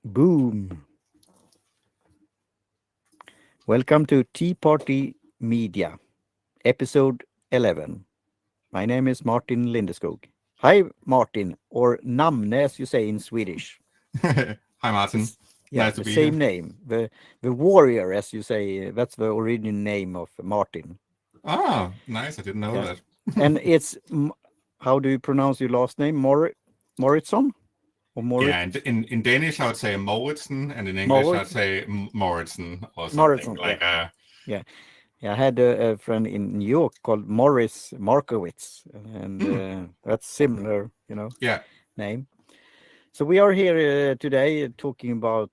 Boom. Welcome to Tea Party Media, episode 11. My name is Martin Lindeskog. Hi, Martin, or Namne, as you say in Swedish. Hi, Martin. This, yeah, Nice to the be here. same name. The warrior, as you say, that's the original name of Martin. Ah, nice. I didn't know Yeah. that. And it's, how do you pronounce your last name? Mouritzen? Or Yeah, Moritz? in Danish I would say Mouritzen, and in English I'd Moritz? say Mouritzen or something Mouritzen, yeah. like Yeah. Yeah, I had a friend in New York called Morris Markowitz, and hmm, that's similar, yeah. name. So we are here today talking about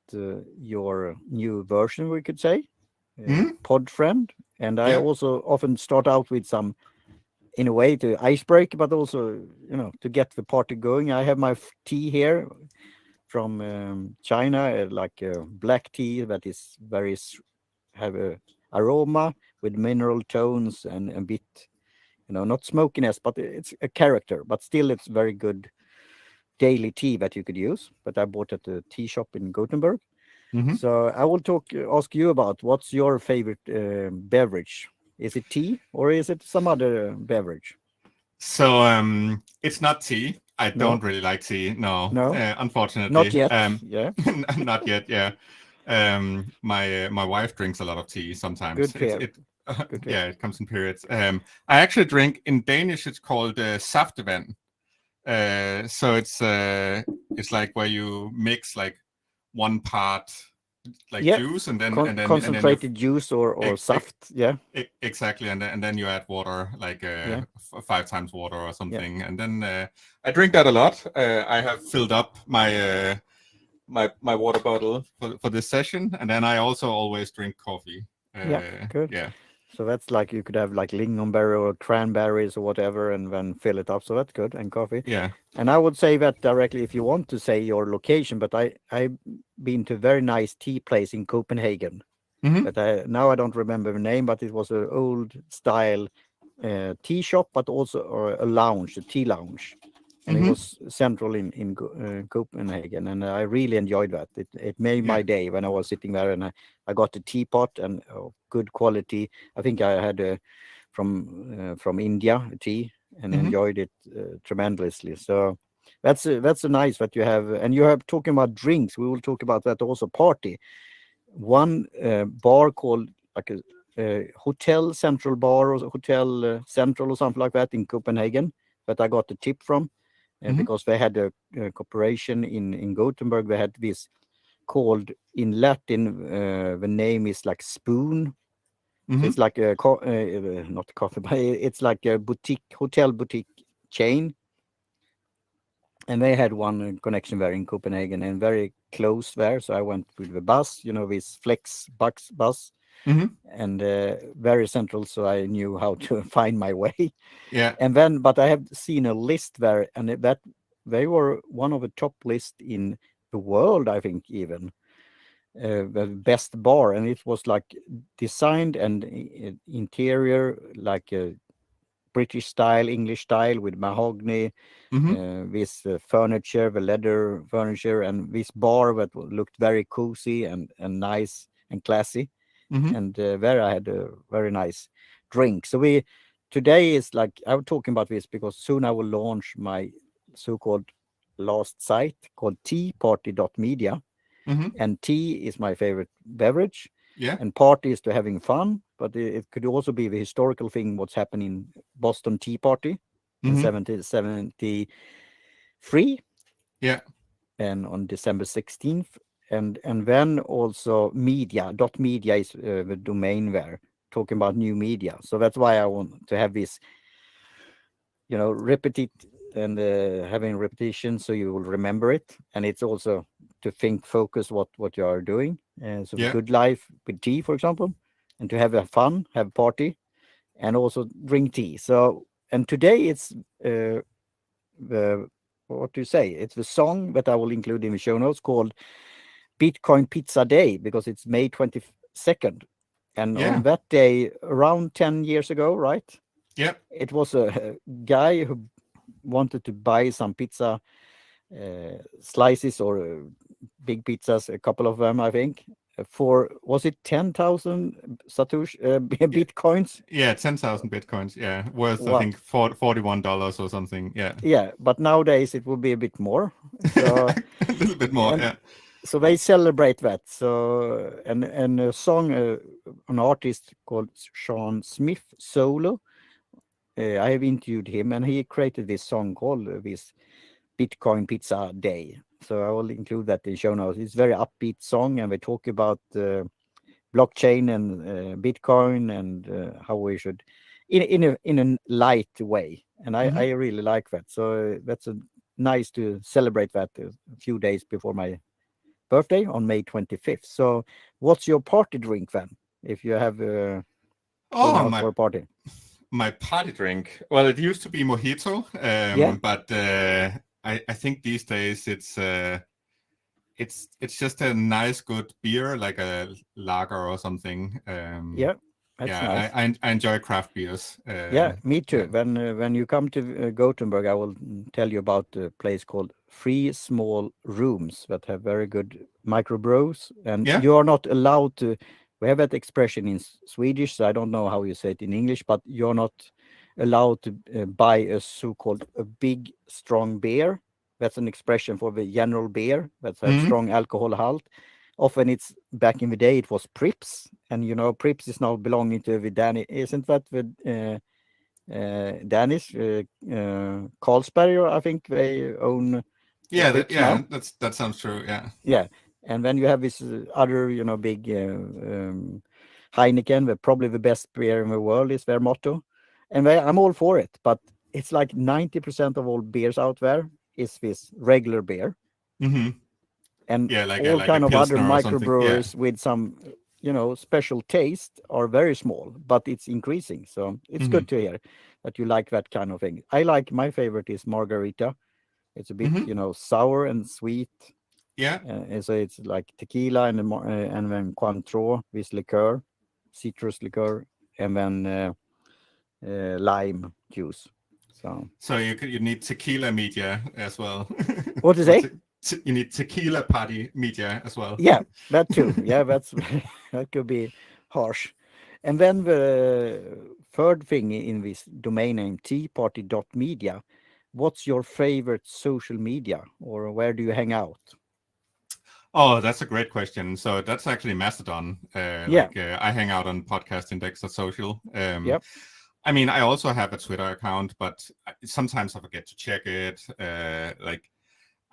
your new version, we could say, Hmm, Podfriend. And I yeah. also often start out with some, in a way, to icebreak, but also, to get the party going. I have my tea here from China, like black tea that is have a aroma with mineral tones and a bit, not smokiness, but it's a character. But still, it's very good daily tea that you could use. But I bought at a tea shop in Gothenburg. Hmm. So I will ask you about what's your favorite beverage. Is it tea or is it some other beverage? So it's not tea. I No, don't really like tea. No, no, not unfortunately. yet. Yeah, Not yet. Yeah. My wife drinks a lot of tea sometimes. good It's pair. it Good pair. yeah, it comes in periods. I actually drink in Danish. It's called saftevand. So it's like where you mix like one part like Yeah, juice and then you concentrated juice or e- e- soft. Yeah, exactly and then you add water like yeah, five times water or yeah, something and then I drink that a lot. I have filled up my water bottle for this session, and then I also always drink coffee. yeah. Good. Yeah, So that's like you could have like lingonberry or cranberries or whatever, and then fill it up. So that's good. And coffee. yeah. And I would say that directly if you want to say your location. But I've been to a very nice tea place in Copenhagen. Hmm. But now I don't remember the name. But it was an old style tea shop, but also or a lounge, a tea lounge. And it Hmm. was central in Copenhagen, and I really enjoyed that. It made Yeah. my day when I was sitting there, and I got a teapot and good quality. I think I had a from India a tea and Hmm. enjoyed it tremendously. So that's a nice that you have, and you have talking about drinks. We will talk about that also. Party one bar called like a Hotel Central Bar or Hotel Central or something like that in Copenhagen that I got the tip from Hmm. because they had a cooperation in Gothenburg. They had this called in Latin. The name is like Spoon. So Hmm. it's like not coffee, but it's like a hotel boutique chain. And they had one connection there in Copenhagen and very close there. So I went with the bus, this Flex bus, Hmm. and very central. So I knew how to find my way. Yeah. And then, but I have seen a list there, and that they were one of the top list in the world, I think, even the best bar, and it was like designed and interior like a British style, English style with mahogany, Hmm. this furniture, the leather furniture, and this bar that looked very cozy and nice and classy. Hmm. And there I had a very nice drink. So we today is like I'm talking about this because soon I will launch my so-called last site called teaparty.media, Hmm. and tea is my favorite beverage, Yeah. and party is to having fun, but it could also be the historical thing what's happened in Boston Tea Party in Hmm. 1773 Yeah. and on December 16th, and then also media is the domain there, talking about new media. So that's why I want to have this, repeat and having repetition so you will remember it, and it's also to think focus what you are doing. So the Yeah. good life with tea, for example, and to have a fun, have a party, and also drink tea. So and today it's the what do you say? It's the song that I will include in the show notes called Bitcoin Pizza Day because it's May 22nd. And on Yeah. that day, around 10 years ago, right? Yeah. It was a guy who wanted to buy some pizza slices or big pizzas, a couple of them, I think, for, was it 10,000 Satoshi Bitcoins? Yeah, 10,000 Bitcoins. Yeah, worth I Wow. think $41 or something. Yeah, Yeah, but nowadays it would be a bit more. So, a little bit more. and Yeah. so they celebrate that. So, and a song, an artist called Sean Smith Solo, I have interviewed him, and he created this song called this Bitcoin Pizza Day. So I will include that in show notes. It's a very upbeat song, and they talk about blockchain and Bitcoin, and how we should, in a light way. And I really like that. So that's a nice to celebrate that a few days before my birthday on May 25th. So what's your party drink then? If you have going Oh, out for a party? my party drink. Well, it used to be mojito, Yeah. but I think these days it's just a nice good beer, like a lager or something. Yeah, that's Yeah, nice. I enjoy craft beers. Yeah, me too. Yeah. When you come to Gothenburg, I will tell you about a place called Three Small Rooms that have very good microbrews, and Yeah. you are not allowed to. We have that expression in Swedish, so I don't know how you say it in English, but you're not allowed to buy a so-called a big strong beer. That's an expression for the general beer that have Mhm. strong alcohol halt. Often it's back in the day it was Prips, and you know Prips is now belonging to the Danish. Isn't that the Danish, Carlsberg, I think they own Yeah, Prips yeah, now. that sounds true. Yeah. Yeah, and then you have this other, big Heineken, probably the best beer in the world is their motto, and I'm all for it. But it's like 90% of all beers out there is this regular beer, Hmm. and Yeah, all like a kind of other pilsner or something. Yeah. microbrewers with some, special taste are very small, but it's increasing. So it's Hmm. good to hear that you like that kind of thing. I like, my favorite is margarita. It's a bit, Hmm. sour and sweet. Yeah. And so it's like tequila and then Cointreau, this liqueur, citrus liqueur, and then lime juice. So So you need tequila media as well. what to say? You need tequila party media as well. Yeah, that too. Yeah, that's that could be harsh. And then the third thing in this domain name, teaparty.media, what's your favorite social media, or where do you hang out? Oh, that's a great question. So that's actually Mastodon. Yeah, I hang out on Podcast Index at social. yep, I mean, I also have a Twitter account, but sometimes I forget to check it.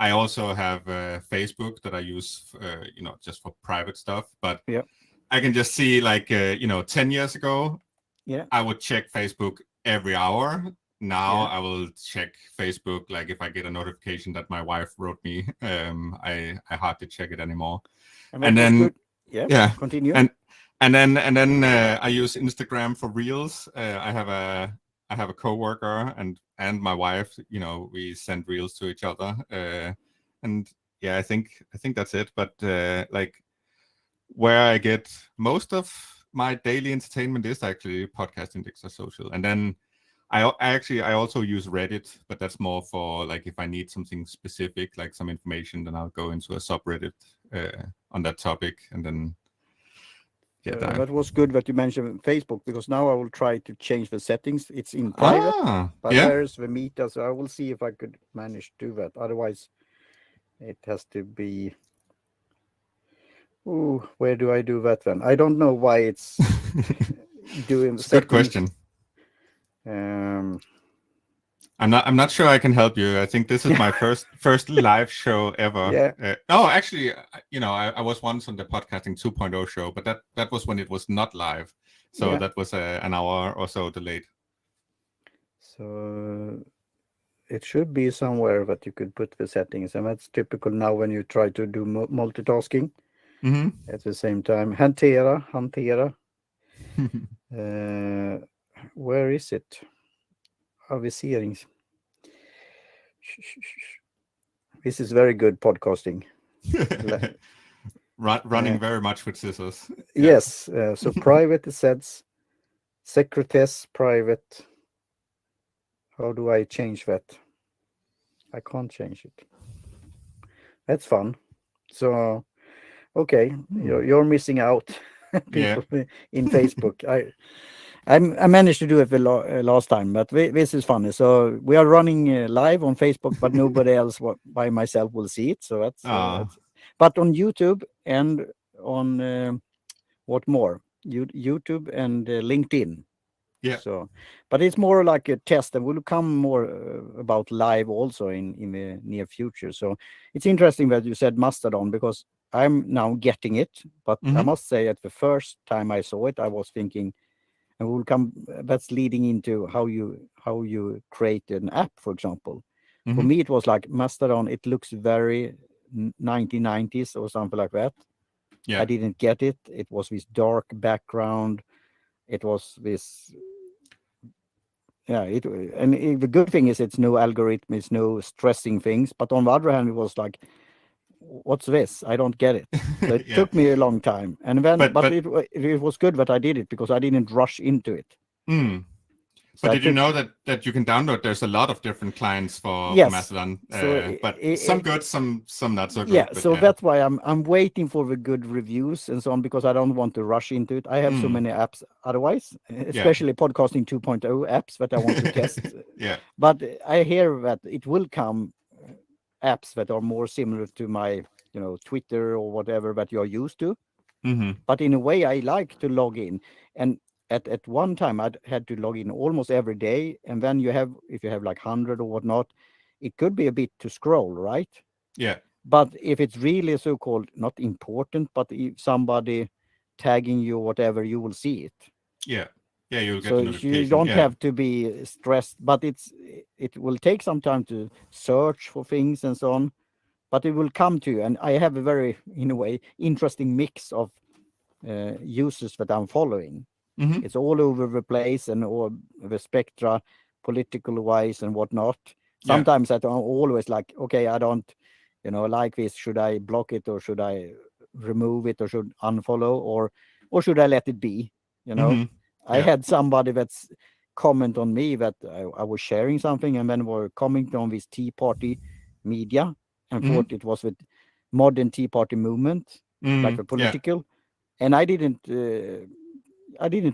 I also have Facebook that I use, just for private stuff. But yep, I can just see, 10 years ago, yeah. I would check Facebook every hour. Now Yeah, I will check Facebook, like if I get a notification that my wife wrote me. I hardly check it anymore. and And that was then good. Yeah, yeah, continue. and then I use Instagram for Reels. I have a coworker and my wife. We send Reels to each other. And yeah, I think that's it. But where I get most of my daily entertainment is actually Podcast Index or social. And then I also use Reddit, but that's more for like if I need something specific, like some information, then I'll go into a subreddit on that topic, and then get that. That was good that you mentioned Facebook, because now I will try to change the settings. It's in private, but Yeah. there's the meter, so I will see if I could manage to do that. Otherwise, it has to be. Ooh, where do I do that then? I don't know why it's doing the It's a good settings. question. Um, I'm not sure I can help you. I think this is my first live show ever. yeah, Actually, I was once on the Podcasting 2.0 show, but that was when it was not live, so yeah. that was an hour or so delayed. So it should be somewhere that you could put the settings, and that's typical now when you try to do multitasking Hmm. at the same time. Hantera. Uh, where is it? Aviserings. This is very good podcasting. Running very much with scissors. Yeah. Yes, so private it says secretess private. How do I change that? I can't change it. That's fun. So okay, you're missing out, Yeah. people in Facebook. I managed to do it the last time, but this is funny. So we are running live on Facebook, but nobody else by myself will see it. So Ah. that's. But on YouTube and on what more? YouTube and LinkedIn. Yeah. So, but it's more like a test, and will come more about live also in the near future. So it's interesting that you said Mastodon because I'm now getting it. But I Mm-hmm. must say, at the first time I saw it, I was thinking, and we'll come. That's leading into how you create an app, for example. For Mm-hmm. me, it was like Mastodon. It looks very 1990s or something like that. I Yeah. didn't get it. It was this dark background. It was this, yeah. The good thing is it's no algorithm, it's no stressing things. But on the other hand, it was like, what's this? I don't get it. So it Yeah. took me a long time, and then but But it was good that I did it because I didn't rush into it. mm. So But I did you took know that you can download? There's a lot of different clients for yes. Mastodon, So but some good, some not so yeah, good. But so yeah. that's why I'm waiting for the good reviews and so on because I don't want to rush into it. I have so Mm. many apps otherwise, Yeah. especially podcasting 2.0 apps that I want to test. Yeah. But I hear that it will come apps that are more similar to my, Twitter or whatever that you're used to. Mm-hmm. But in a way, I like to log in. And at one time, I'd had to log in almost every day. And then if you have like 100 or whatnot, it could be a bit to scroll, right? Yeah. But if it's really so-called not important, but if somebody tagging you, whatever, you will see it. Yeah. Yeah. You'll get So the you notification. don't Yeah. have to be stressed, but it will take some time to search for things and so on, but it will come to you. And I have a very, in a way, interesting mix of users that I'm following. Mm-hmm. It's all over the place and all the spectra, political wise and whatnot. Yeah. Sometimes I'm always like, okay, I don't, like this. Should I block it or should I remove it or should unfollow or should I let it be? You know, Mm-hmm. I Yeah. had somebody that's comment on me that I was sharing something and then were commenting on this Tea Party media and Mm-hmm. thought it was with modern Tea Party movement, like Mm-hmm. the Yeah. political, and I didn't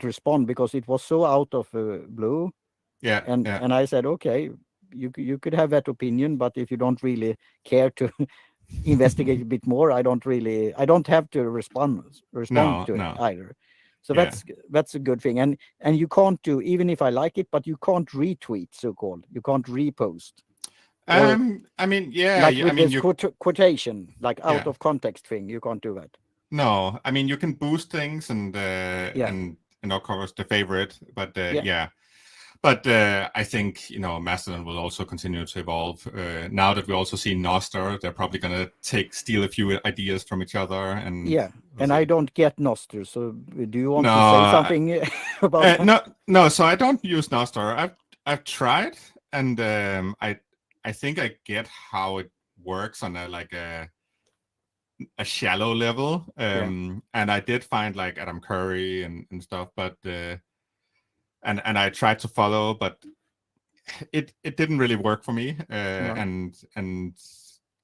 respond because it was so out of blue, Yeah. and Yeah. and I said, okay, you could have that opinion, but if you don't really care to investigate a bit more, I don't have to respond No. to it No. either. So Yeah. that's a good thing, and you can't do, even if I like it, but you can't retweet, so called, you can't repost, or I mean, yeah. like I with mean, this you. quotation, like out Yeah. of context thing, you can't do that. No. I mean, you can boost things Yeah, and of course the favorite, but yeah, yeah. But I think Mastodon will also continue to evolve. Now that we also see Nostr, they're probably going to steal a few ideas from each other, and yeah. we'll And I see. don't get Nostr, so do you want No, to say something about that? no, no. So I don't use Nostr. I've tried, and I think I get how it works on a shallow level. Yeah, And I did find like Adam Curry and stuff, but and I tried to follow, but it didn't really work for me. no, And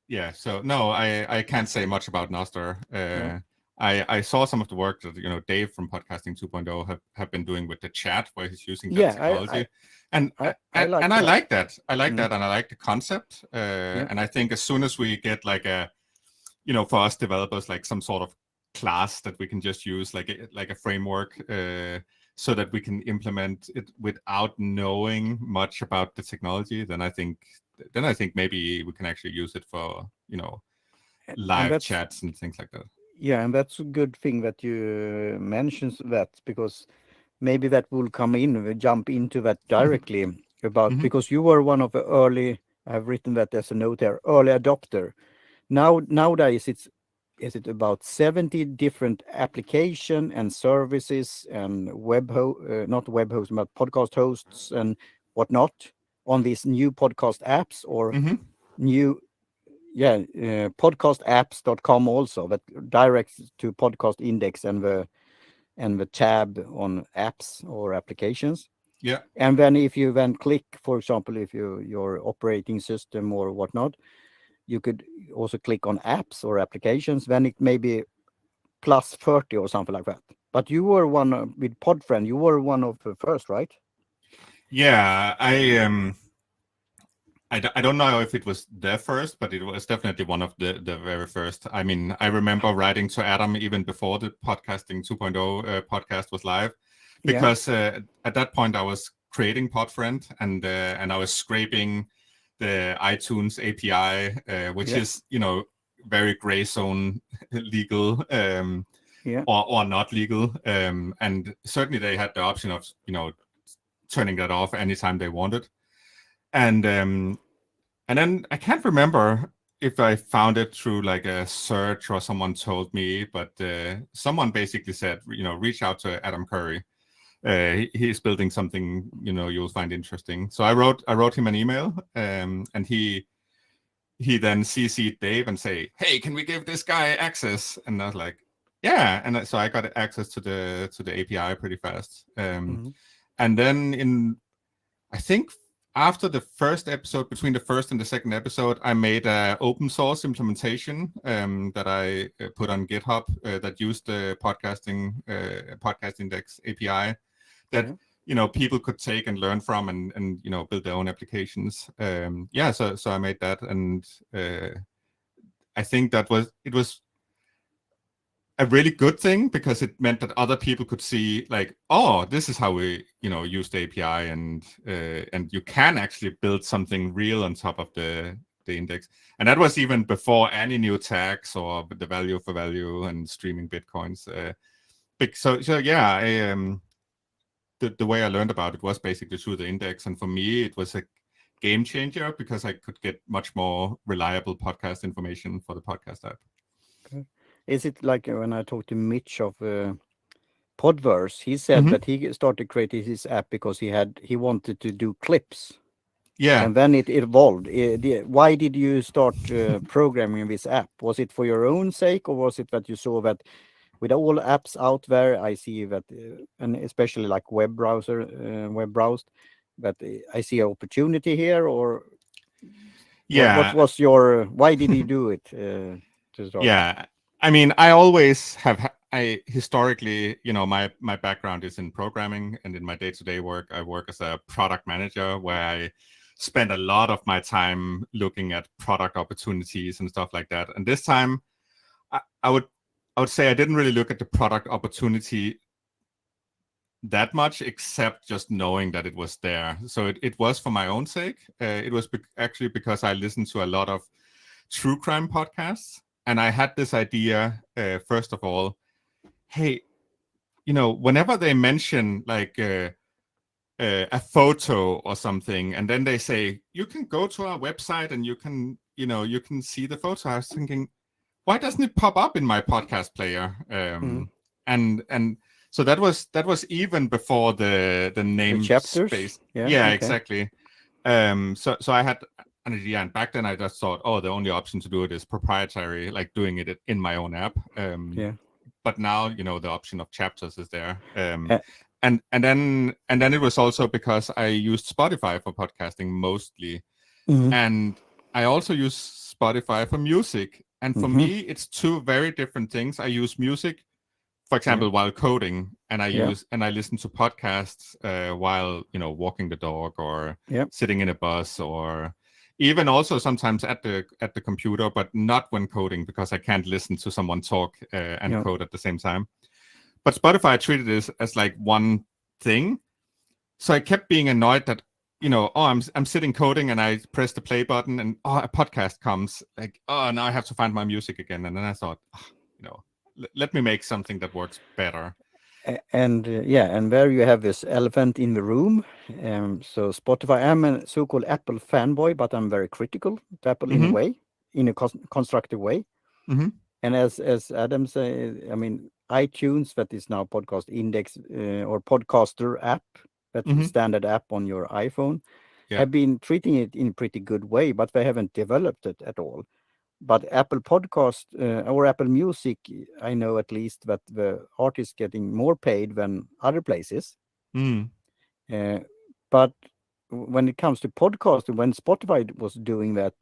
yeah, so no, I can't say much about Nostr. no. I saw some of the work that Dave from Podcasting 2.0 have been doing with the chat, where he's using that Yeah, technology, and I like and I that. like that. I like Mm, that, and I like the concept. yeah, And I think as soon as we get like for us developers, like some sort of class that we can just use, like a framework, so that we can implement it without knowing much about the technology, then I think maybe we can actually use it for and live that's chats and things like that. yeah, and that's a good thing that you mentions that because maybe that will come in, we jump into that directly about Hmm. because you were one of the early. I've written that as a note there, early adopter. Nowadays is it about 70 different application and services and not web hosts, but podcast hosts and whatnot on these new podcast apps or Hmm. new, yeah, podcastapps.com also that directs to podcast index and the tab on apps or applications. Yeah. And then if you then click, for example, if your operating system or whatnot, you could also click on apps or applications, then it may be plus 30 or something like that. But you were one with Podfriend, you were one of the first, right? Yeah, I don't know if it was the first, but it was definitely one of the very first. I mean, I remember writing to Adam even before the podcasting 2.0 podcast was live, Yeah. because at that point I was creating Podfriend, and I was scraping the iTunes API, which Yeah. is, very gray zone legal, Yeah. or not legal, and certainly they had the option of turning that off anytime they wanted. And then I can't remember if I found it through like a search or someone told me, but someone basically said, reach out to Adam Curry. He's building something, you'll find interesting. So I wrote him an email, and he then CC'd Dave and say, hey, can we give this guy access? And I was like, yeah. And so I got access to the API pretty fast. Mhm. And then I think after the first episode, between the first and the second episode, I made an open source implementation that I put on GitHub that used the podcast index API that people could take and learn from, and build their own applications. So I made that, and I think it was a really good thing, because it meant that other people could see, like, oh, this is how we use the API, and you can actually build something real on top of the index. And that was even before any new tags or the value for value and streaming bitcoins. So yeah, the way I learned about it was basically through the index, and for me it was a game changer, because I could get much more reliable podcast information for the podcast app. Okay. Is it like when I talked to Mitch of Podverse, he said Mhm. that he started creating his app because he wanted to do clips, Yeah. and then it evolved. Why did you start programming this app? Was it for your own sake, or was it that you saw that with all apps out there, I see that, and especially like web browsed, that I see an opportunity here, or what Yeah. was your, why did you do it to start? Yeah, I mean, I always have. I historically, my background is in programming, and in my day-to-day work, I work as a product manager, where I spend a lot of my time looking at product opportunities and stuff like that. And this time, I, I would I would say I didn't really look at the product opportunity that much, except just knowing that it was there. So it was for my own sake. It was actually because I listened to a lot of true crime podcasts, and I had this idea, first of all, hey, whenever they mention like a photo or something, and then they say you can go to our website and you can see the photo, I was thinking, why doesn't it pop up in my podcast player? Mm. And so that was even before the The namespace. chapters? Yeah, Yeah, okay. exactly. So I had an idea, and back then I just thought, oh, the only option to do it is proprietary, like doing it in my own app. Yeah. But now the option of chapters is there. Uh, And then it was also because I used Spotify for podcasting mostly, mhm. and I also use Spotify for music. And for Mhm. me, it's two very different things. I use music, for Yeah. example, while coding, and Yeah. I listen to podcasts while walking the dog, or Yeah. sitting in a bus, or even also sometimes at the computer, but not when coding, because I can't listen to someone talk and Yeah. code at the same time. But Spotify treated this as like one thing, so I kept being annoyed that oh, I'm sitting coding, and I press the play button, and a podcast comes, like, oh, now I have to find my music again. And then I thought, let me make something that works better. And yeah, and there you have this elephant in the room. So Spotify, I'm a so-called Apple fanboy, but I'm very critical to Apple in a Mm-hmm. way, in a constructive way. Mm-hmm. And as Adam said, I mean, iTunes, that is now podcast index or podcaster app, that Mm-hmm. standard app on your iPhone, Yeah. have been treating it in a pretty good way, but they haven't developed it at all. But Apple Podcast or Apple Music, I know at least that the artist getting more paid than other places. Mm. But when it comes to podcasting, when Spotify was doing that,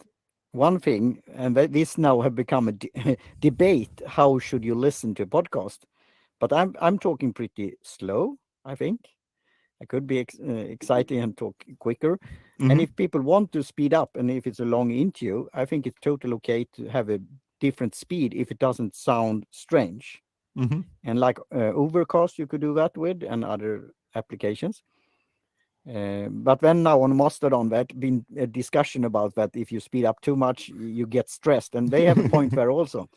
one thing, and this now have become a debate. How should you listen to a podcast? But I'm talking pretty slow. I think I could be exciting and talk quicker. And Mm-hmm. if people want to speed up, and if it's a long interview, I think it's totally okay to have a different speed if it doesn't sound strange. Mm-hmm. And like Overcast, you could do that with, and other applications. But then now on Mastodon, there's been a discussion about that. If you speed up too much, you get stressed, and they have a point there also.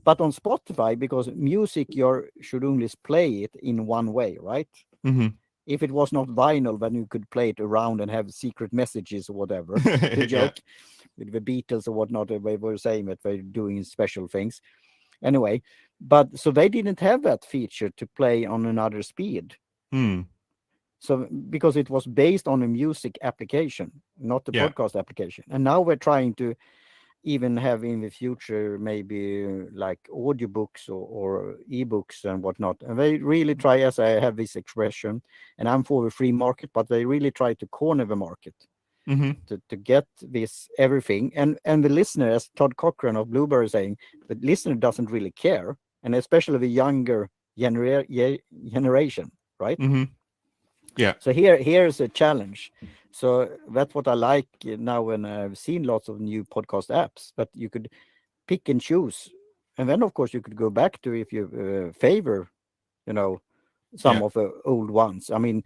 But on Spotify, because music, you should only play it in one way, right? Mm-hmm. If it was not vinyl, then you could play it around and have secret messages or whatever. The Yeah. joke with the Beatles or whatnot, they were saying that they're doing special things. Anyway, but so they didn't have that feature to play on another speed. Mm. So because it was based on a music application, not the Yeah. podcast application. And now we're trying to even have in the future maybe like audiobooks or ebooks and whatnot. And they really try, as I have this expression, and I'm for the free market, but they really try to corner the market Mm-hmm. to get this everything. And the listener, as Todd Cochran of Blueberry is saying, the listener doesn't really care, and especially the younger generation, right? Mm-hmm. Yeah. So here's a challenge. So that's what I like now when I've seen lots of new podcast apps, that you could pick and choose. And then of course you could go back to if you favor, you know, some Yeah. of the old ones. I mean,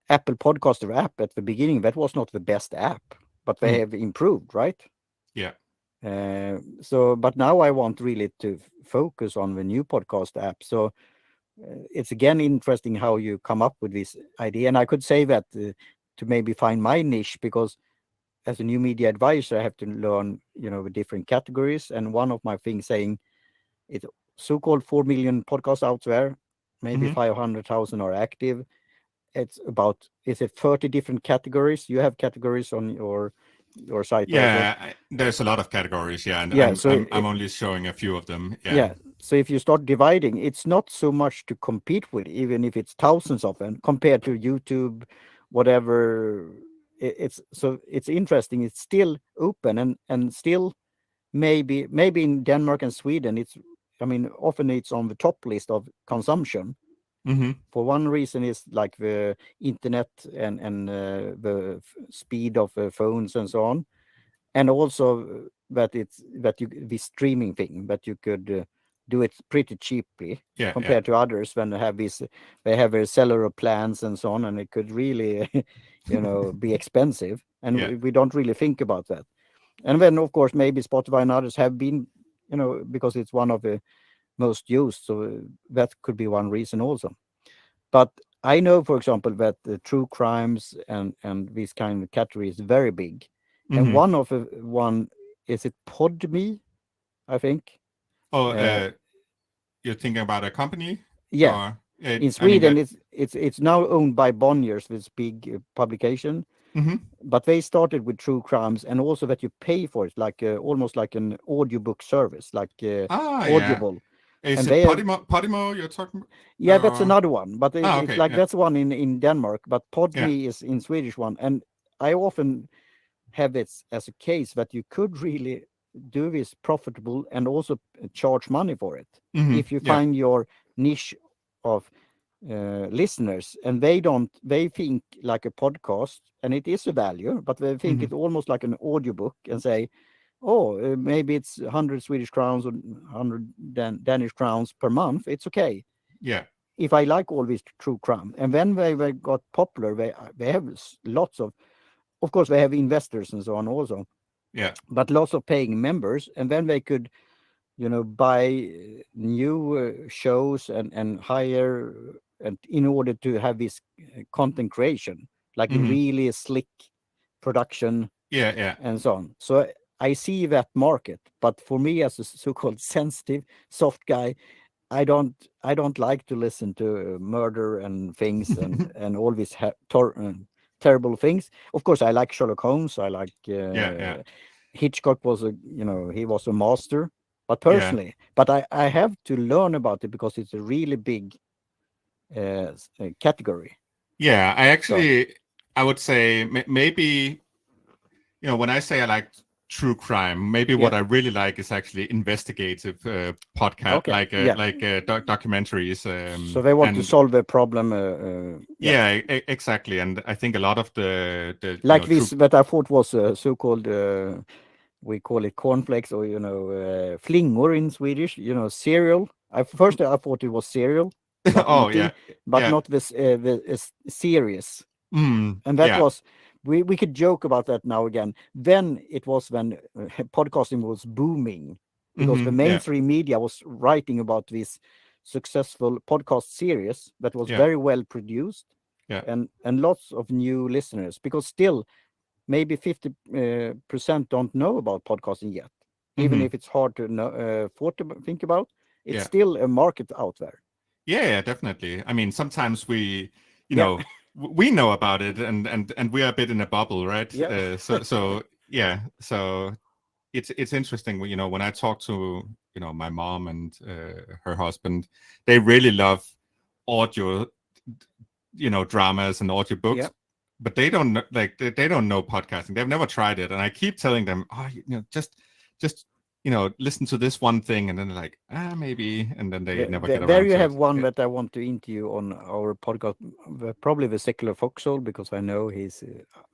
Apple Podcaster app at the beginning, that was not the best app, but they Mm. have improved, right? Yeah. So, but now I want really to focus on the new podcast app. So it's again interesting how you come up with this idea. And I could say that to maybe find my niche, because as a new media advisor, I have to learn, the different categories. And one of my things saying it's so-called 4 million podcasts out there, maybe Mm-hmm. 500,000 are active. It's about, is it 30 different categories? You have categories on your site also. Yeah. There's a lot of categories. Yeah, and Yeah. I'm So I'm I'm only showing a few of them. Yeah. yeah. So if you start dividing, it's not so much to compete with, even if it's thousands of them compared to YouTube, whatever. It's interesting. It's still open, and still maybe in Denmark and Sweden, I mean, often it's on the top list of consumption. Mm-hmm. For one reason is like the internet and the speed of the phones and so on, and also that this streaming thing, that you could do it pretty cheaply Yeah. Yeah. compared to others when they have their cellular plans and so on, and it could really be expensive, and Yeah. we don't really think about that. And then of course maybe Spotify and others have been, because it's one of the most used, so that could be one reason also. But I know, for example, that the true crimes and this kind of category is very big. And Mm-hmm. one is it Podme, I think. Oh, Uh, you're thinking about a company, yeah, or in I mean, Sweden it's now owned by Bonniers, this big publication. mm-hmm. But they started with true crimes, and also that you pay for it, like almost like an audiobook service, like Yeah. Audible. Is And it they have, Podimo you're talking yeah, that's about? another one, but it's Okay. like Yeah. that's one in Denmark, but Yeah. Podme is in Swedish one. And I often have it as a case that you could really do this profitable and also charge money for it Mm-hmm. if you Yeah. find your niche of listeners, and they think like a podcast, and it is a value, but they think Mm-hmm. it's almost like an audiobook, and say, oh, maybe it's 100 Swedish crowns or 100 Danish crowns per month, it's okay Yeah. if I like all this true crime. And when they got popular, they have lots of course they have investors and so on also, Yeah. but lots of paying members. And then they could, buy new shows and hire, and in order to have this content creation, like Mm-hmm. really slick production Yeah. Yeah. and so on. So I see that market, but for me as a so-called sensitive soft guy, I don't like to listen to murder and things and all these terrible things. Of course, I like Sherlock Holmes. I like Yeah. Yeah. Hitchcock was he was a master. But Yeah. personally, I have to learn about it because it's a really big category. Yeah. So I would say maybe when I say I like true crime. Maybe what I really like is actually investigative podcast, Okay. documentaries. So they want to And solve a problem. exactly. And I think a lot of the Like true. this that I thought was so-called we call it cornflakes or flingor in Swedish. Cereal. First I thought it was cereal about Oh eating, yeah, but yeah. not this serious. And that Yeah. was we could joke about that now again. Then it was when podcasting was booming because the Yeah. mainstream media was writing about this successful podcast series that was Yeah. very well produced Yeah. and lots of new listeners because still maybe 50% don't know about podcasting yet, even if it's hard to know think about. It's Yeah. still a market out there. Yeah, definitely. I mean, sometimes we, Yeah. we know about it, and we are a bit in a bubble, right? Yeah. So yeah. So it's interesting. When I talk to my mom and her husband, they really love audio, dramas and audio Yeah. books, but they don't like they don't know podcasting. They've never tried it, and I keep telling them, just listen to this one thing, and then they're like, maybe, and then they never get There around you to have it. one that I want to interview on our podcast, probably the secular foxhole, because I know he's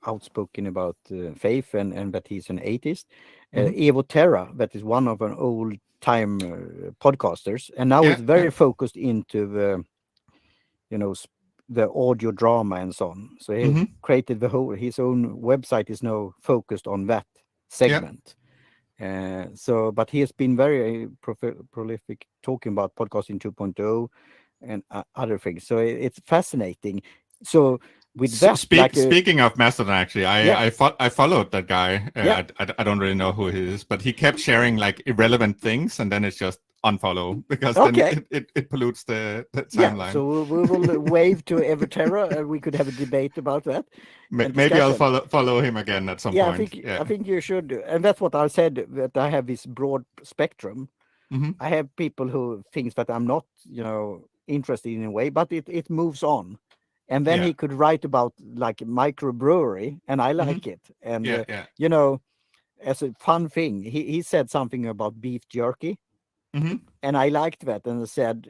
outspoken about faith and that he's an atheist. Evo Terra, that is one of an old time podcasters, and now Yeah, it's very focused into the the audio drama and so on. So he created his own website is now focused on that yeah. segment. But he has been very prolific talking about podcasting 2.0 and other things. So it's fascinating. So with that, Speaking of Mastodon, actually, yeah, I followed that guy. yeah, I don't really know who he is, but he kept sharing like irrelevant things, and then it's just unfollow because then okay, it pollutes the yeah. timeline. So we will wave to Everterra, and we could have a debate about that and Maybe I'll discussion. follow him again at some Yeah, point. Yeah. I think you should, and that's what I said, that I have this broad spectrum. I have people who thinks that I'm not, interested in a way, but it moves on. And then Yeah. he could write about like microbrewery, and I like it. And Yeah. Yeah. as a fun thing, he said something about beef jerky, Mm-hmm. and I liked that. And I said,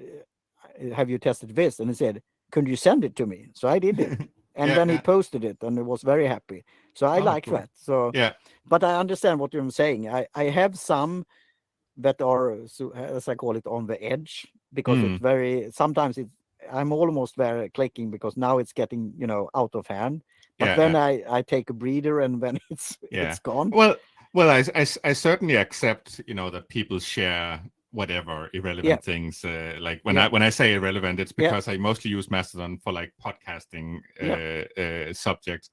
"Have you tested this?" And he said, "Could you send it to me?" So I did it, and Yeah. then he Yeah. posted it, and was very happy. So I Oh, like cool. that. So, Yeah. but I understand what you're saying. I have some that are, so as I call it, on the edge, because it's very sometimes I'm almost there clicking because now it's getting out of hand, but Yeah. then Yeah. I take a breather and then Yeah. it's gone. Well, I certainly accept, that people share whatever Yeah, irrelevant things. Like yeah, when I say irrelevant, it's yeah, because I mostly use Mastodon for like podcasting yeah, subjects.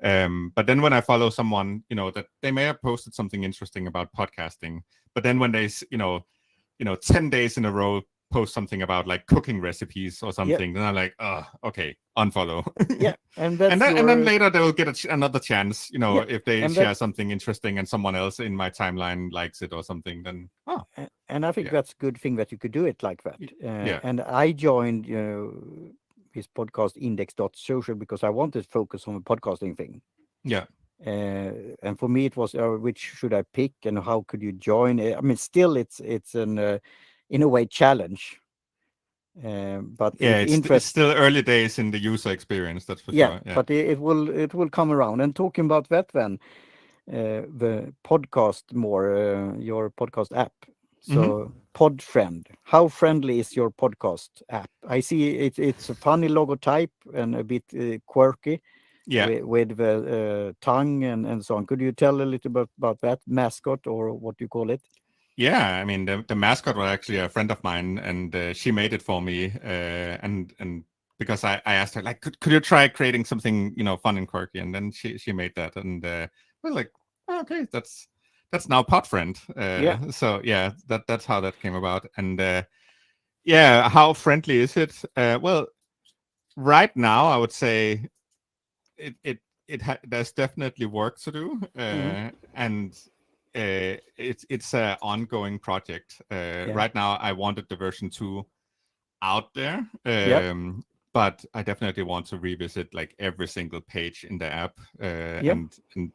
But then when I follow someone, that they may have posted something interesting about podcasting, but then when they, 10 days in a row post something about like cooking recipes or yeah, something, then I'm like, oh, okay, unfollow. yeah, and and that's then your later they will get another chance, yeah, if they and share that's something interesting and someone else in my timeline likes it or something, then and I think yeah, that's a good thing that you could do it like that. yeah, And I joined this podcast index.social because I wanted to focus on the podcasting thing. yeah, And for me, it was which should I pick and how could you join? I mean, still, it's an in a way challenge, but yeah. it It's interests. still early days in the user experience, that's for Yeah, sure. Yeah. but it will come around. And talking about that, then the podcast more your podcast app. Hmm. So Podfriend, how friendly is your podcast app? I see it's a funny logotype and a bit quirky Yeah. with the tongue and so on. Could you tell a little bit about that mascot or what you call it? Yeah, I mean the mascot was actually a friend of mine, and she made it for me. And because I asked her like, could you try creating something fun and quirky, and then she made that, and we're like, "Oh, okay, that's now Podfriend." Yeah. So yeah, that's how that came about, and yeah, how friendly is it? Well, right now I would say there's definitely work to do, Hmm. and it's an ongoing project. Yeah. Right now, I wanted the version 2 out there, Yep. but I definitely want to revisit like every single page in the app, Yep. and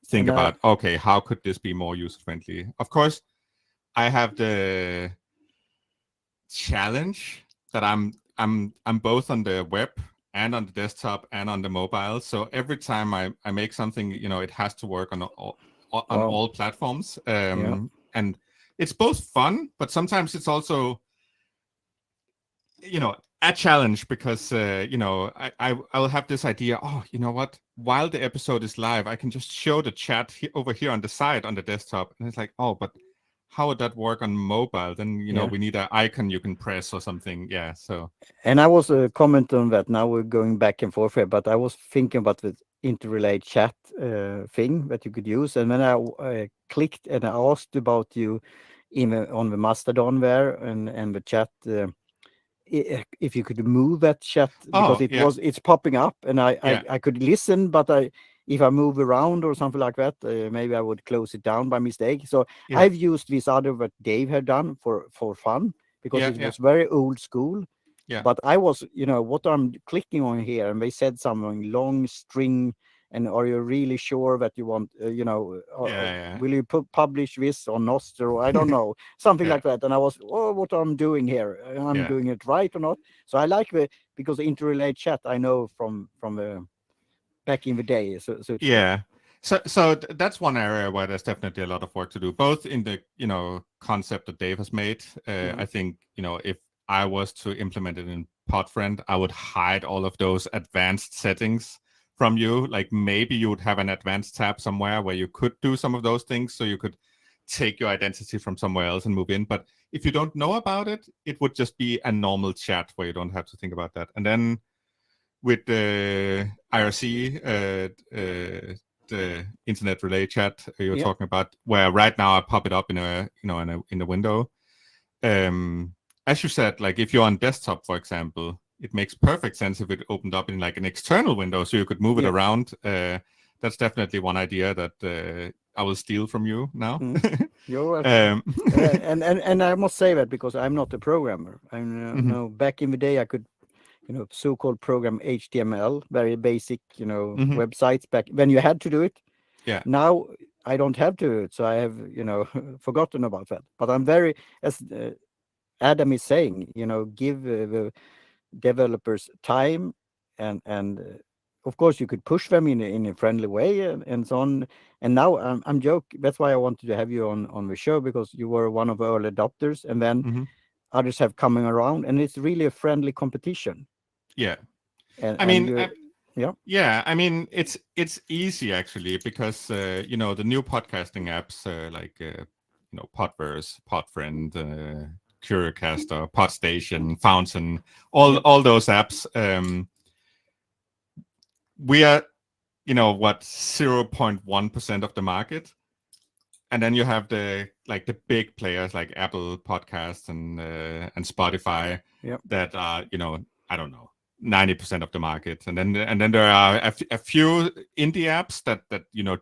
think And about, okay, how could this be more user friendly? Of course, I have the challenge that I'm both on the web and on the desktop and on the mobile. So every time I make something, it has to work on well, all platforms. yeah. And it's both fun, but sometimes it's also, a challenge because I'll have this idea. Oh, you know what? While the episode is live, I can just show the chat over here on the side on the desktop, and it's like, oh, but how would that work on mobile? Then Yeah. we need an icon you can press or something. Yeah. So And I was comment on that. Now we're going back and forth here, but I was thinking about the interrelate chat thing that you could use. And when I clicked and I asked about you on the Mastodon there and the chat, if you could move that chat because oh yeah, it's popping up and yeah, I could listen, but if I move around or something like that, maybe I would close it down by mistake. So yeah, I've used this other that Dave had done for fun because yeah, it yeah, was very old school. yeah, But I was, what I'm clicking on here, and they said something long string. And are you really sure that you want, yeah, will you publish this on Noster? Or I don't know, something yeah, like that. And I was, oh, what I'm doing here, I'm yeah, doing it right or not. So I like because the interrelate chat I know from the back in the day, so to speak. yeah. So that's one area where there's definitely a lot of work to do, both in the concept that Dave has made. Yeah, I think if I was to implement it in Podfriend, I would hide all of those advanced settings from you. Like maybe you would have an advanced tab somewhere where you could do some of those things, so you could take your identity from somewhere else and move in. But if you don't know about it, it would just be a normal chat where you don't have to think about that. And then with the IRC, the internet relay chat you're yeah, talking about, where right now I pop it up in a in the window. As you said, like if you're on desktop, for example, it makes perfect sense if it opened up in like an external window, so you could move it yeah. around. That's definitely one idea that I will steal from you now. Mm. You're welcome. um, And I must say that because I'm not a programmer. mhm, Back in the day I could so-called program HTML, very basic, mhm, websites back when you had to do it. yeah, Now I don't have to, so I have, forgotten about that. But I'm very, as Adam is saying, give the developers time and of course you could push them in a friendly way and so on. And now I'm joking. That's why I wanted to have you on the show because you were one of the early adopters, and then mhm, others have coming around, and it's really a friendly competition. yeah. I And mean, you, yeah, yeah, I mean it's easy actually because the new podcasting apps like Podverse, Podfriend, Curicaster, Podstation, Fountain, all yeah, all those apps. We are what 0.1% of the market, and then you have the big players like Apple Podcasts and Spotify yeah, that are I don't know 90% of the market, and then there are a few indie apps that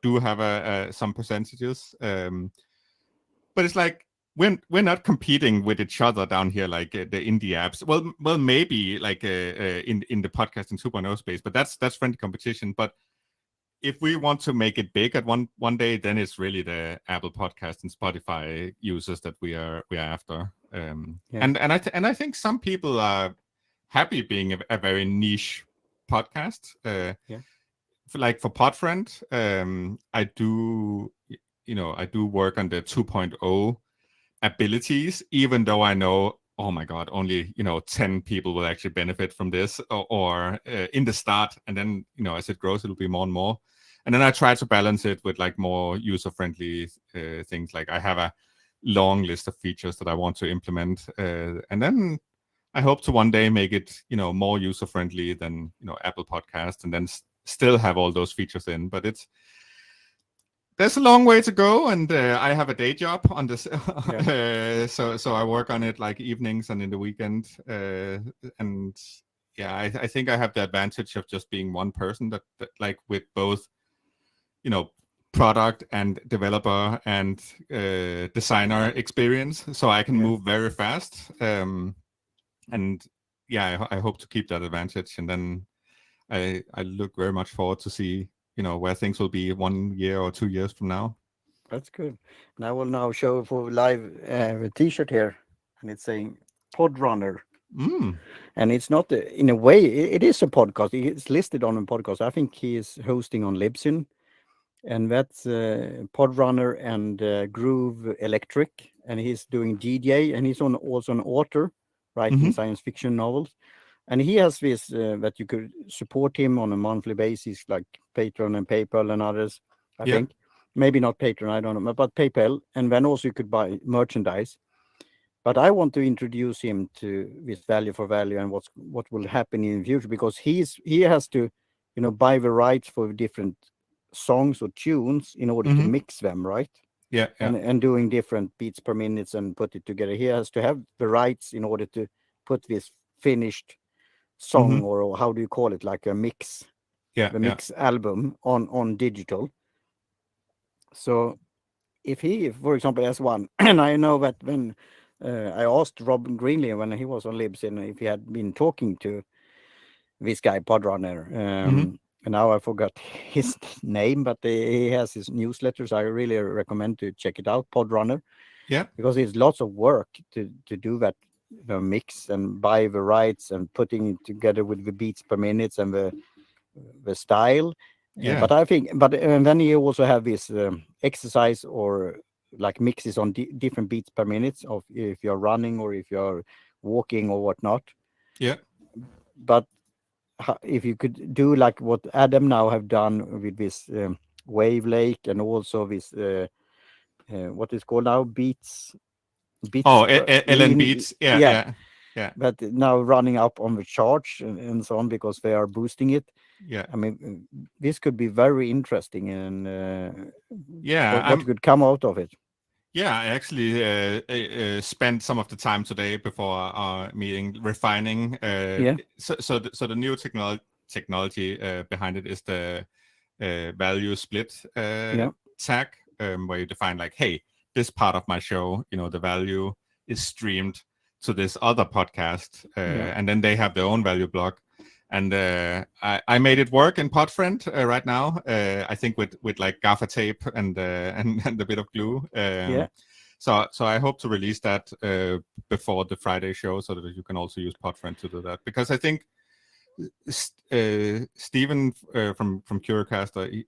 do have some percentages, but it's like we're not competing with each other down here like the indie apps. Well, maybe like in the podcasting 2.0 space, but that's friendly competition. But if we want to make it big at one day, then it's really the Apple Podcast and Spotify users that we are after. yeah, And I think some people are happy being a very niche podcast. yeah, Like for Podfriend, I do work on the 2.0 abilities, even though I know, oh my god, only 10 people will actually benefit from this, or in the start, and then as it grows, it'll be more and more. And then I try to balance it with like more user friendly things. Like I have a long list of features that I want to implement, and then I hope to one day make it more user friendly than Apple Podcast, and then still have all those features in. But there's a long way to go, and I have a day job on this, yeah, so I work on it like evenings and in the weekend, and yeah, I think I have the advantage of just being one person that like with both, product and developer and designer experience, so I can yeah. move very fast, and yeah, I hope to keep that advantage, and then I look very much forward to see where things will be 1 year or 2 years from now. That's good. And I will now show for live a T-shirt here, and it's saying Podrunner. Mm. And it's not in a way it is a podcast. It's listed on a podcast. I think he is hosting on Libsyn, and that's Podrunner and Groove Electric, and he's doing DJ, and he's also an author writing Hmm. science fiction novels. And he has this that you could support him on a monthly basis, like Patreon and PayPal and others. I Yeah. think maybe not Patreon, I don't know, but PayPal, and then also you could buy merchandise. But I want to introduce him to this value for value and what will happen in the future, because he has to, buy the rights for different songs or tunes in order to Hmm. mix them, right? Yeah. Yeah. And doing different beats per minute and put it together. He has to have the rights in order to put this finished Hmm. song, or how do you call it, like a mix, Yeah. the Yeah. mix album on digital. So if he, for example, has one, and I know that when I asked Robin Greenlee when he was on Libsyn if he had been talking to this guy Podrunner, Hmm. and now I forgot his name, but he has his newsletters. I really recommend to check it out, Podrunner, Yeah. because it's lots of work to do that, mix and buy the rights and putting it together with the beats per minute and the style. Yeah. But I think, but and then you also have this exercise or like mixes on different beats per minute of if you're running or if you're walking or whatnot. Yeah. But if you could do like what Adam now have done with this Wave Lake, and also this what is called now beats Oh, Ellen Beats. Yeah. yeah, Yeah. Yeah. but now running up on the charge and so on, because they are boosting it. Yeah. I mean, this could be very interesting, and Yeah. what could come out of it. Yeah, I actually spent some of the time today before our meeting refining. Yeah, So the new technology behind it is the value split yeah, tag, where you define like, hey, this part of my show, the value is streamed to this other podcast, yeah, and then they have their own value block. And I made it work in Podfriend right now. I think with like gaffer tape and and a bit of glue. yeah, So I hope to release that before the Friday show, so that you can also use Podfriend to do that. Because I think Stephen from Curecaster,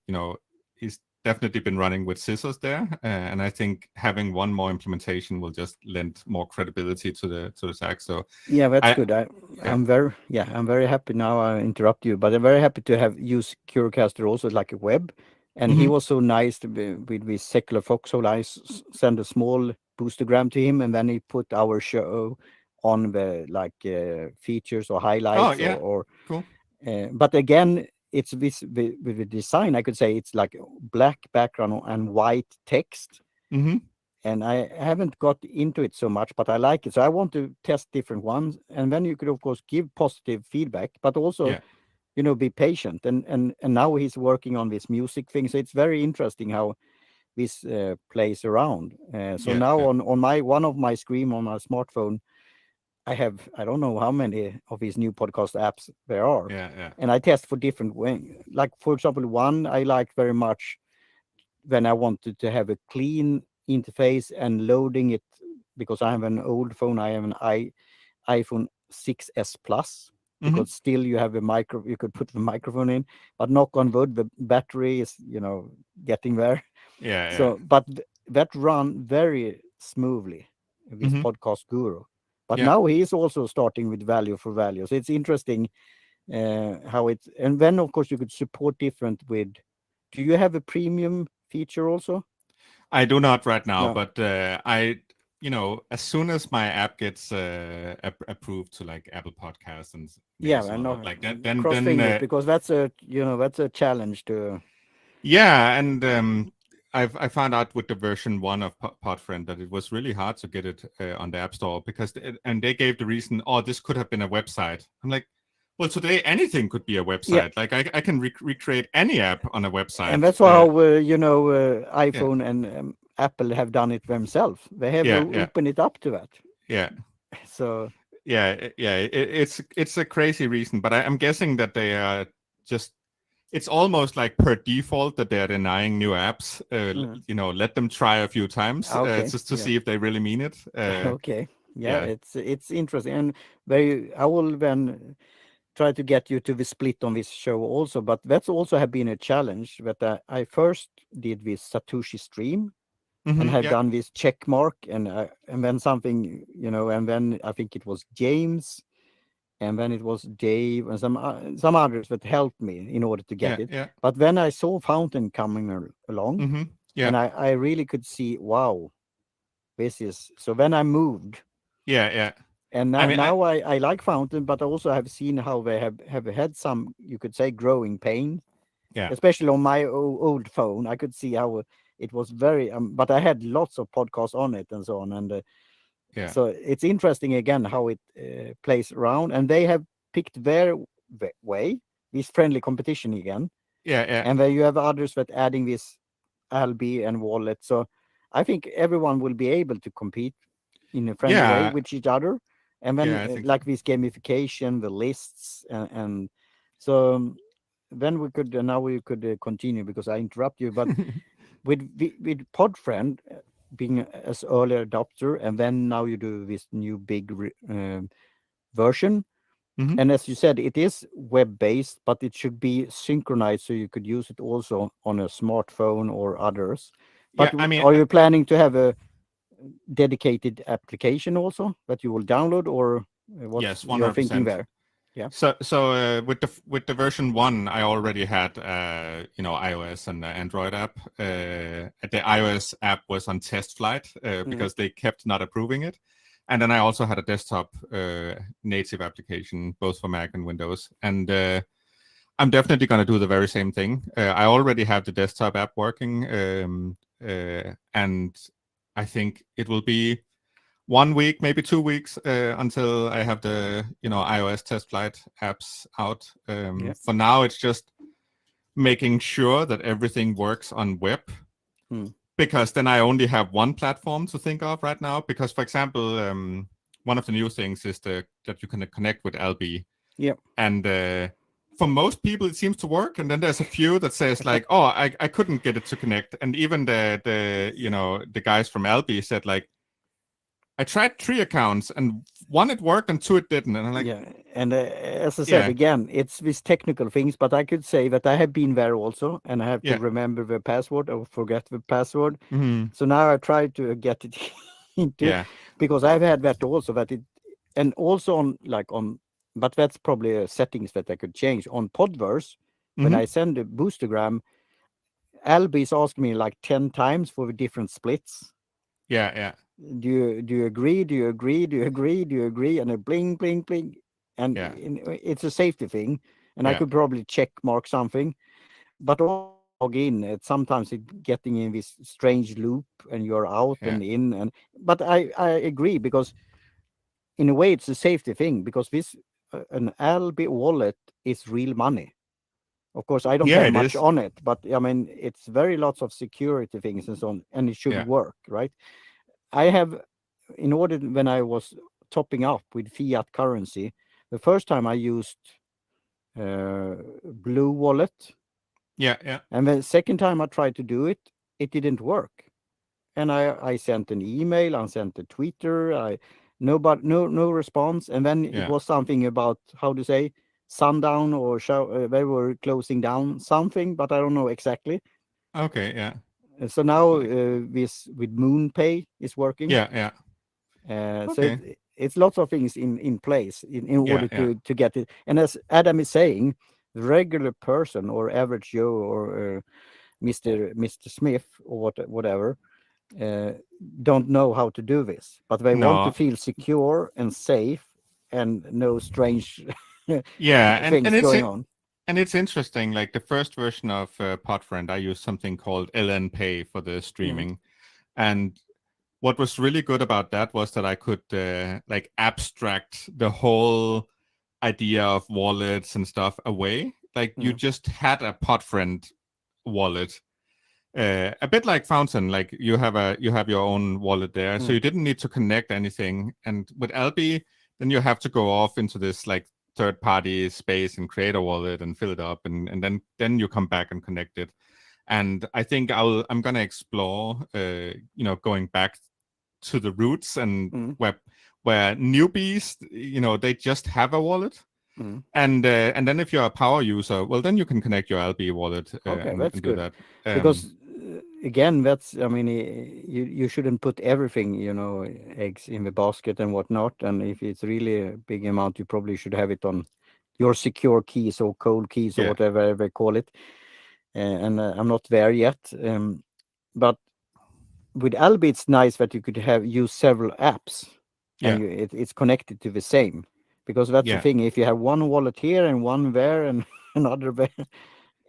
he's definitely been running with scissors there, and I think having one more implementation will just lend more credibility to the tag. So yeah. That's I good. yeah. I'm very happy now. I interrupt you, but I'm very happy to have use Curecaster also like a web. And he Hmm. was so nice to be with Secular Foxhole. I send a small boostergram to him, and then he put our show on the like features or Oh highlights yeah, or cool. but again, it's this with the design. I could say it's like black background and white text, Hmm. and I haven't got into it so much, but I like it. So I want to test different ones, and then you could of course give positive feedback, but also Yeah. be patient. And now he's working on this music thing, so it's very interesting how this plays around. So Yeah. now Yeah. on my one of my screen on my smartphone, I don't know how many of these new podcast apps there are, Yeah. Yeah. and I test for different way. Like for example, one I like very much when I wanted to have a clean interface and loading it, because I have an old phone. I have an iPhone 6s Plus, Hmm. because still you have a micro. You could put the microphone in, but knock on wood, the battery is getting there. Yeah. Yeah. So, but that run very smoothly with Hmm. Podcast Guru. But Yeah. now he is also starting with value for value. So it's interesting how it. And then of course you could support different with. Do you have a premium feature also? I do not right now, No. but as soon as my app gets approved to like Apple Podcasts and maybe Yeah, some I other know. like that, then Cross then fingers, because that's a challenge to. yeah, and I found out with the version one of Podfriend that it was really hard to get it on the App Store, because and they gave the reason, oh, this could have been a website. I'm like, well, today anything could be a Yeah, website. Like I can recreate any app on a and website. that's how Yeah, iPhone and Apple have done it themselves. They have yeah, yeah, opened it up to that. yeah. So Yeah, yeah, it's a crazy reason, but I'm guessing that they are just it's almost like per default that they're denying new apps. Let them try a few times Okay. just to Yeah. see if they really mean it. Okay. Yeah, Yeah. it's interesting, and very. I will then try to get you to the split on this show also, but that's also have been a challenge. That I first did this Satoshi stream and have Yeah. done this check mark, and then something, and then I think it was James, and then it was Dave, and some others that helped me in order to get Yeah. it. Yeah. But then I saw Fountain coming along, Yeah. and I really could see, wow, this is. So then I moved, Yeah. Yeah. and I now, mean, I like Fountain, but I also have seen how they have had some, you could say, growing pain, yeah. especially on my old phone. I could see how it was very, but I had lots of podcasts on it and so on, and Yeah. so it's interesting again how it plays around, and they have picked their way, this friendly competition again, Yeah. Yeah. and then you have others that adding this Albi and Wallet. So I think everyone will be able to compete in a friendly way Yeah. with each other, and then Yeah. I think so. like this gamification, the lists, and so then we could now we could continue because I interrupt you, but with Podfriend being as early adopter, and then now you do this new big version. hmm And as you said, it is web based, but it should be synchronized so you could use it also on a smartphone or others. Yeah. But I mean, are you planning to have a dedicated application also that you will download, or what's yes, your thinking 100%. there? Yeah. So with the version 1, I already had iOS and Android app. The iOS app was on test flight because they kept not approving it, and then I also had a desktop native application both for Mac and Windows. And I'm definitely going to do the very same thing. I already have the desktop app working, and I think it will be 1 week, maybe 2 weeks until I have the iOS test flight apps out. Yeah. For now, it's just making sure that everything works on web, because then I only have one platform to think of right now. Because, for example, one of the new things is that you can connect with LB, Yeah. and for most people it seems to work, and then there's a few that says like, oh, I couldn't get it to connect, and even the guys from LB said like, I tried 3 accounts, and 1 it worked and 2 it didn't. And I'm like, Yeah, and as I said yeah, again, it's these technical things, but I could say that I have been there also, and I have to yeah, remember the password or forget the password. hmm So now I try to get it into, yeah, because I've had that also, and also but that's probably settings that I could change on Podverse. When hmm I send a boostergram, Albie's asked me like 10 times for the different splits. yeah, yeah, Do you agree? Do you agree? Do you agree? Do you agree? And a bling, bling, bling. And yeah, it's a safety thing. And I yeah, could probably check mark something. But also when you log in, sometimes it's getting in this strange loop and you're out yeah, and in. But I agree, because in a way it's a safety thing, because this an Albi wallet is real money. Of course, I don't yeah. have It much is. on it, but I mean, it's very lots of security things and so on, and it should Yeah, work, right? I have, in order, when I was topping up with fiat currency, the first time I used Blue Wallet, yeah, yeah, and the second time I tried to do it, it didn't work. And I sent an email, I sent a Twitter, no response, and then it yeah. was something about how to say sundown or they were closing down something, but I don't know exactly. Okay, yeah, So now like, this with MoonPay is working. yeah, yeah. So Okay, it's lots of things in place in yeah, order yeah, to get it. And as Adam is saying, the regular person or average Joe or Mr. Smith or whatever uh, don't know how to do this, but they want to no, feel secure and safe and no strange yeah, things going on. and it's interesting. Like the first version of Podfriend, I used something called LN Pay for the Mm, streaming, and what was really good about that was that I could like abstract the whole idea of wallets and stuff away. Like you mm, just had a Podfriend wallet, a bit like Fountain. Like you have your own wallet there, so mm, you didn't need to connect anything. And with Albi, then you have to go off into this like third-party space and create a wallet and fill it up, and then you come back and connect it. And I think I'm gonna explore, going back to the roots and Mm. where newbies, they just have a wallet. Mm. And then if you're a power user, well, then you can connect your LB wallet Okay, that's and do good. that. Because again, that's, I mean, you shouldn't put everything, eggs in the basket and whatnot. And if it's really a big amount, you probably should have it on your secure keys or cold keys or Yeah. whatever they call it. And I'm not there yet. But with Albi, it's nice that you could use several apps, Yeah. and it's connected to the same. Because that's the Yeah. thing. If you have one wallet here and one there and another there,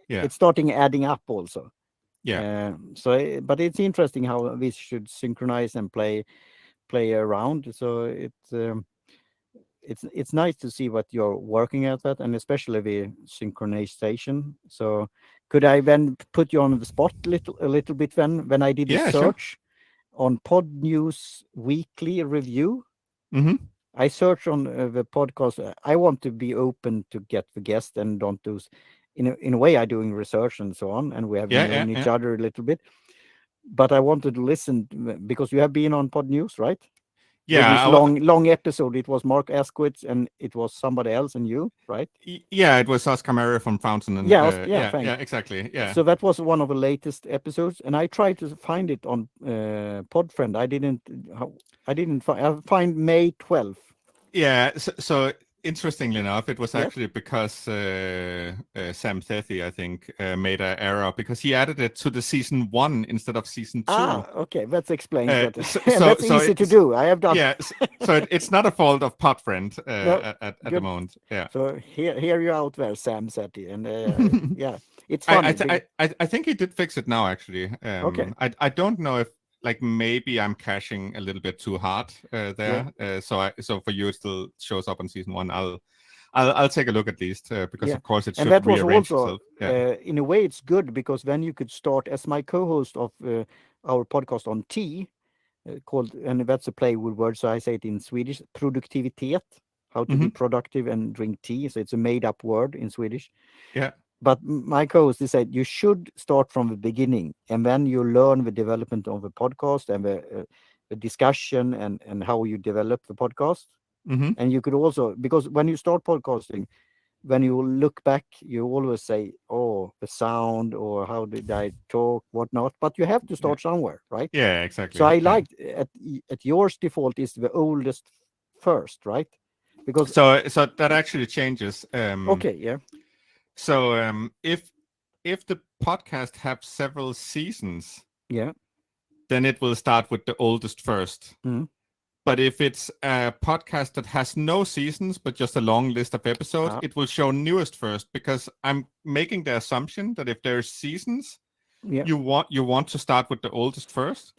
Yeah. it's starting adding up also. Yeah. But it's interesting how this should synchronize and play around. So it's nice to see what you're working at that, and especially the synchronization. So could I then put you on the spot a little bit when I did a Yeah, sure. search on Pod News Weekly Review? Mm-hmm. I search on the podcast. I want to be open to get the guest and don't do. In a way, I'm doing research and so on, and we have Yeah, known yeah, each yeah. other a little bit. But I wanted to listen because you have been on Pod News, right? With this Yeah, long episode. It was Mark Asquith and it was somebody else and you, right? yeah, it was Oscar Maria from Fountain, and Yeah, yeah, thanks. exactly, yeah. So that was one of the latest episodes, and I tried to find it on Podfriend. I find May 12th. Yeah, so interestingly enough, it was Yes. actually because Sam Thethy, I think, made an error because he added it to the season 1 instead of season 2. Okay, that explains that. So That's easy to do. I have done. Yeah, so it's not a fault of Podfriend No, at the good. moment. Yeah. So hear you out there, Sam Thethy, and yeah, it's funny. I think he did fix it now, actually. Okay. I don't know if maybe I'm cashing a little bit too hard there. So for you, it still shows up on season 1. I'll take a look at least because Yeah. of course it And should that was rearrange also, itself. Yeah. in a way, it's good because then you could start as my co-host of our podcast on tea, called, and that's a play with words. So I say it in Swedish, produktivitet, how to be productive and drink tea. So it's a made-up word in Swedish. Yeah. But my co-host, he said you should start from the beginning, and then you learn the development of the podcast and the discussion and how you develop the podcast. And you could also, because when you start podcasting, when you look back, you always say, "Oh, the sound," or "How did I talk?" whatnot. But you have to start somewhere, right? Yeah, exactly. So I Yeah. liked at yours default is the oldest first, right? Because So that actually changes. okay, yeah, So if the podcast have several seasons, yeah, then it will start with the oldest first. Mhm. But if it's a podcast that has no seasons but just a long list of episodes, it will show newest first, because I'm making the assumption that if there's seasons, yeah, you want to start with the oldest first.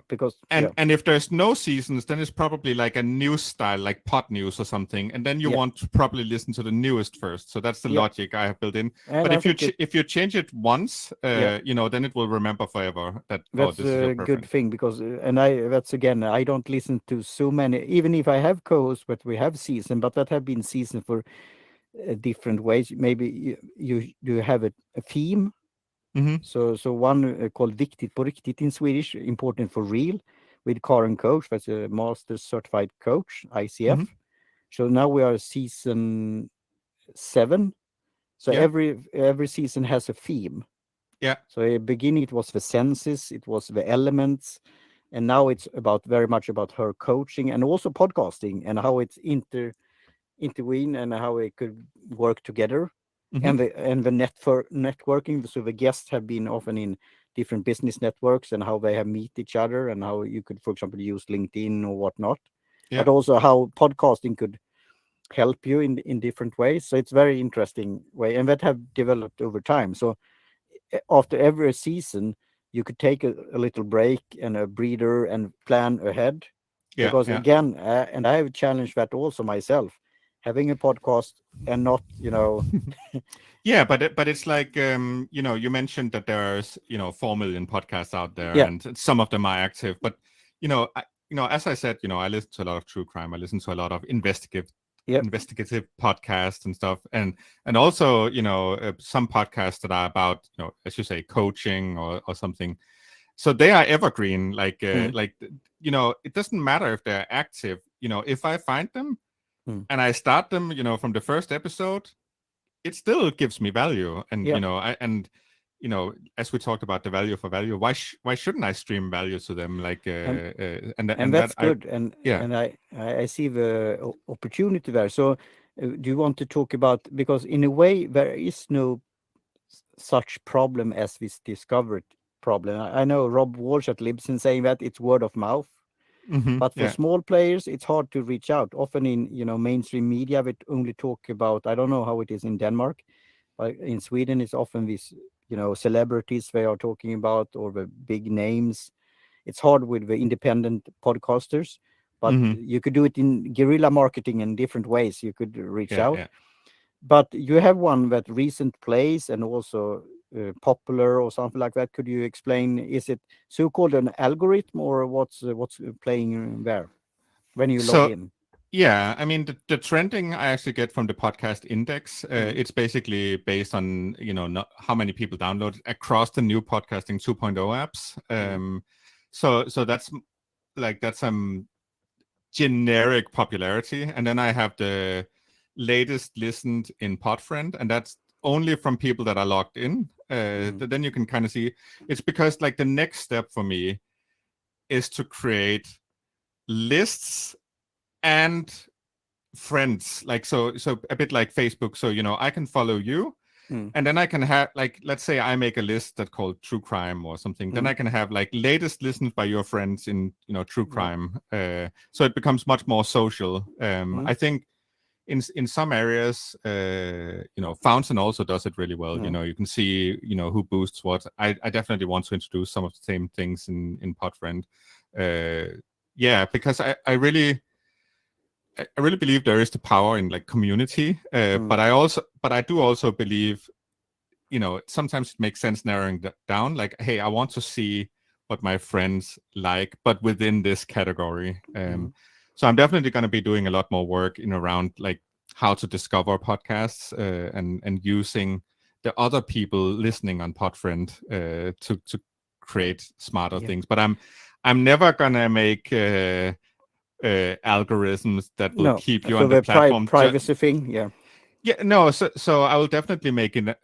because And if there's no seasons, then it's probably like a news style, like Pod News or something, and then you want to probably listen to the newest first. So that's the logic I have built in. And but I if you change it once, then it will remember forever that that's this is your a good preference. thing, because that's again, I don't listen to so many, even if I have co-hosts, but we have season, but that have been season for different ways. Maybe you have a theme. So one called Viktigt på riktigt in Swedish, important for real, with Karen Coach, that's a master certified coach, ICF. So now we are season 7. So every season has a theme. Yeah. So at the beginning it was the senses, it was the elements, and now it's very much about her coaching and also podcasting and how it's intervene and how it could work together. And the networking. So the guests have been often in different business networks and how they have meet each other and how you could, for example, use LinkedIn or whatnot. But also how podcasting could help you in different ways. So it's very interesting way, and that have developed over time. So after every season, you could take a little break and a breather and plan ahead. Because again, and I have challenged that also myself, having a podcast and not, Yeah, but it's like you mentioned that there's 4 million podcasts out there, and some of them are active. But as I said, I listen to a lot of true crime. I listen to a lot of investigative Yep. investigative podcasts and stuff, and also some podcasts that are about, as you say, coaching or something. So they are evergreen. Mm, It doesn't matter if they're active. If I find them mm. and I start them, from the first episode, it still gives me value. And Yep. as we talked about the value for value, why shouldn't I stream value to them? And And that that's I good. And yeah. and I see the opportunity there. So do you want to talk about, because in a way there is no such problem as this discovered problem. I know Rob Walsh at Libsyn saying that it's word of mouth, but for Yeah. small players, it's hard to reach out. Often in mainstream media, we only talk about. I don't know how it is in Denmark, but in Sweden, it's often these celebrities they are talking about, or the big names. It's hard with the independent podcasters, but hmm you could do it in guerrilla marketing in different ways. You could reach yeah. out, Yeah. but you have one that recent plays and also popular or something like that. Could you explain? Is it so-called an algorithm, or what's playing there when you log So in? yeah, I mean the trending I actually get from the podcast index. Mm, It's basically based on how many people download across the new podcasting 2.0 apps. mm, So that's generic popularity, and then I have the latest listened in Podfriend, and that's only from people that are logged in. mm, Then you can kind of see it's because like the next step for me is to create lists and friends, like so a bit like Facebook. So I can follow you, mm, and then I can have, like, let's say I make a list that's called true crime or something, then mm, I can have like latest listened by your friends in true yeah, crime. So it becomes much more social. mm, I think in some areas, Fountain also does it really well. mm, You can see who boosts what. I definitely want to introduce some of the same things in Podfriend. Yeah, because I really believe there is the power in like community, mm, but I do also believe, sometimes it makes sense narrowing that down. Like, hey, I want to see what my friends like, but within this category. mm, So I'm definitely going to be doing a lot more work in around like how to discover podcasts, and using the other people listening on Podfriend to create smarter yeah. things. But I'm never gonna make algorithms that will No, keep you so on the the platform. privacy thing, yeah. Yeah, no. So I will definitely make it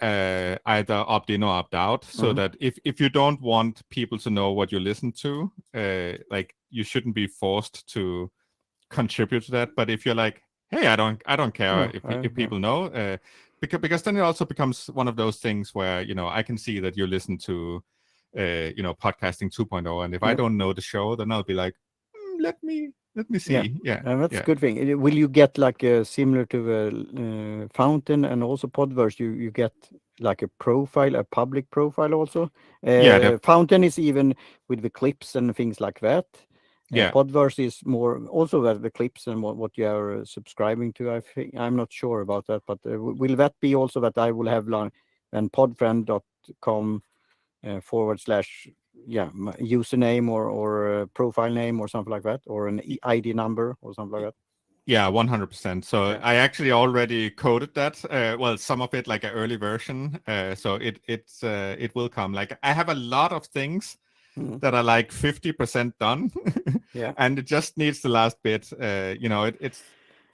either opt in or opt out, so Mm, that if you don't want people to know what you listen to, like you shouldn't be forced to contribute to that. But if you're like, hey, I don't care no, if yeah, people know, because then it also becomes one of those things where I can see that you listen to podcasting 2.0, and if I yep. don't know the show, then I'll be like, let me Yeah, see. Yeah, that's a yeah, good thing. Will you get like similar to the Fountain and also Podverse? You get like a profile, a public profile also. yeah, Fountain is even with the clips and things like that. yeah. Podverse is more also the clips and what you are subscribing to. I think I'm not sure about that, but will that be also that I will have like and podfriend.com forward slash username or profile name or something like that, or an ID number or something like that. Yeah, 100%. So Yeah. I actually already coded that. Well, some of it like an early version. So it will come. Like I have a lot of things Mhm. that are like 50% done, Yeah. and it just needs the last bit.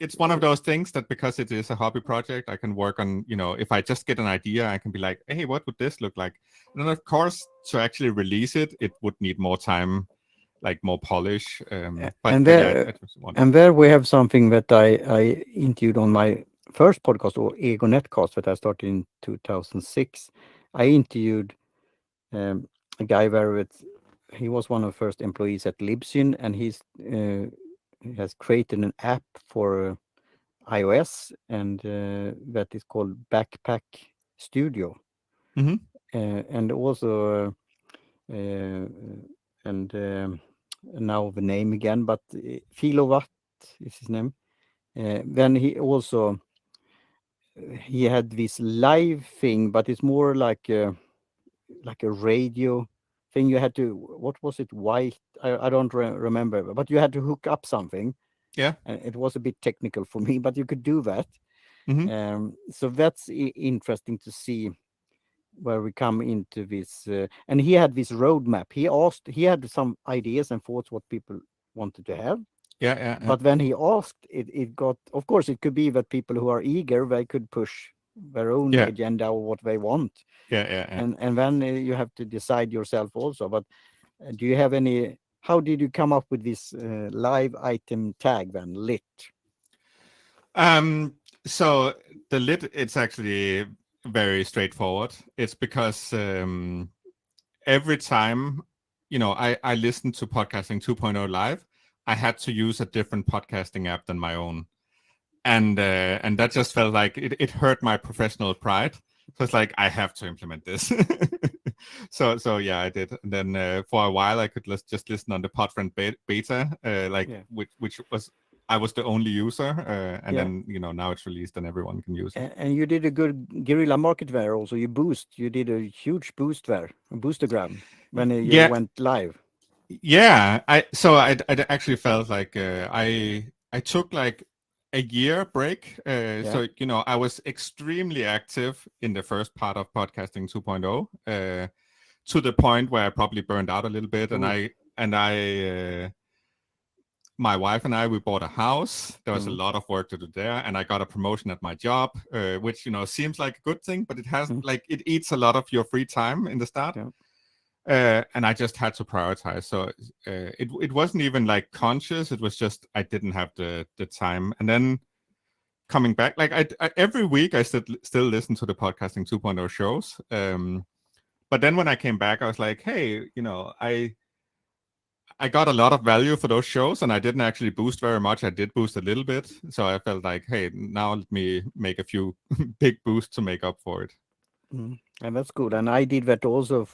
It's one of those things that, because it is a hobby project, I can work on. If I just get an idea, I can be like, hey, what would this look like? And then of course, to actually release it, it would need more time, like more polish. And But yeah, there I just want. we have something that I interviewed on my first podcast, or Ego Netcast, that I started in 2006. I interviewed a guy there with, he was one of the first employees at Libsyn, and he has created an app for iOS, and that is called Backpack Studio, Mhm. and also and now the name again, but Filovat is his name. Then he also he had this live thing, but it's more like a radio thing. You had to, what was it, white? I don't remember, but you had to hook up something, Yeah. and it was a bit technical for me, but you could do that. Hmm. So that's interesting to see where we come into this. And he had this roadmap. He had some ideas and thoughts what people wanted to have. Yeah, yeah, yeah, But when he asked, it got, of course, it could be that people who are eager, they could push their own yeah, agenda or what they want. yeah, yeah, yeah. And then you have to decide yourself also. But do you have any, how did you come up with this live item tag then, lit? So the lit, it's actually very straightforward. It's because every time, I listened to Podcasting 2.0 live, I had to use a different podcasting app than my own. And that just felt like it hurt my professional pride. So it's like I have to implement this. So yeah, I did. And then for a while, I could just listen on the Podfriend beta, Yeah. which was I was the only user, and Yeah. then now it's released and everyone can use it. And you did a good guerrilla market there also. You did a huge boost there, a boostergram when you Yeah, went live. yeah. I actually felt like I took like a year break. Yeah. So I was extremely active in the first part of Podcasting 2.0. To the point where I probably burned out a little bit, and Ooh. my wife and I, we bought a house. There was a Mm. lot of work to do there, and I got a promotion at my job, which seems like a good thing, but it has Mm. like it eats a lot of your free time in the start. Yeah. And I just had to prioritize. So it wasn't even like conscious. It was just I didn't have the time. And then coming back, like I every week I still listen to the Podcasting 2.0 shows. But then when I came back, I was like, hey, I got a lot of value for those shows, and I didn't actually boost very much. I did boost a little bit, so I felt like, hey, now let me make a few big boosts to make up for it. Mm. And that's good. And I did that also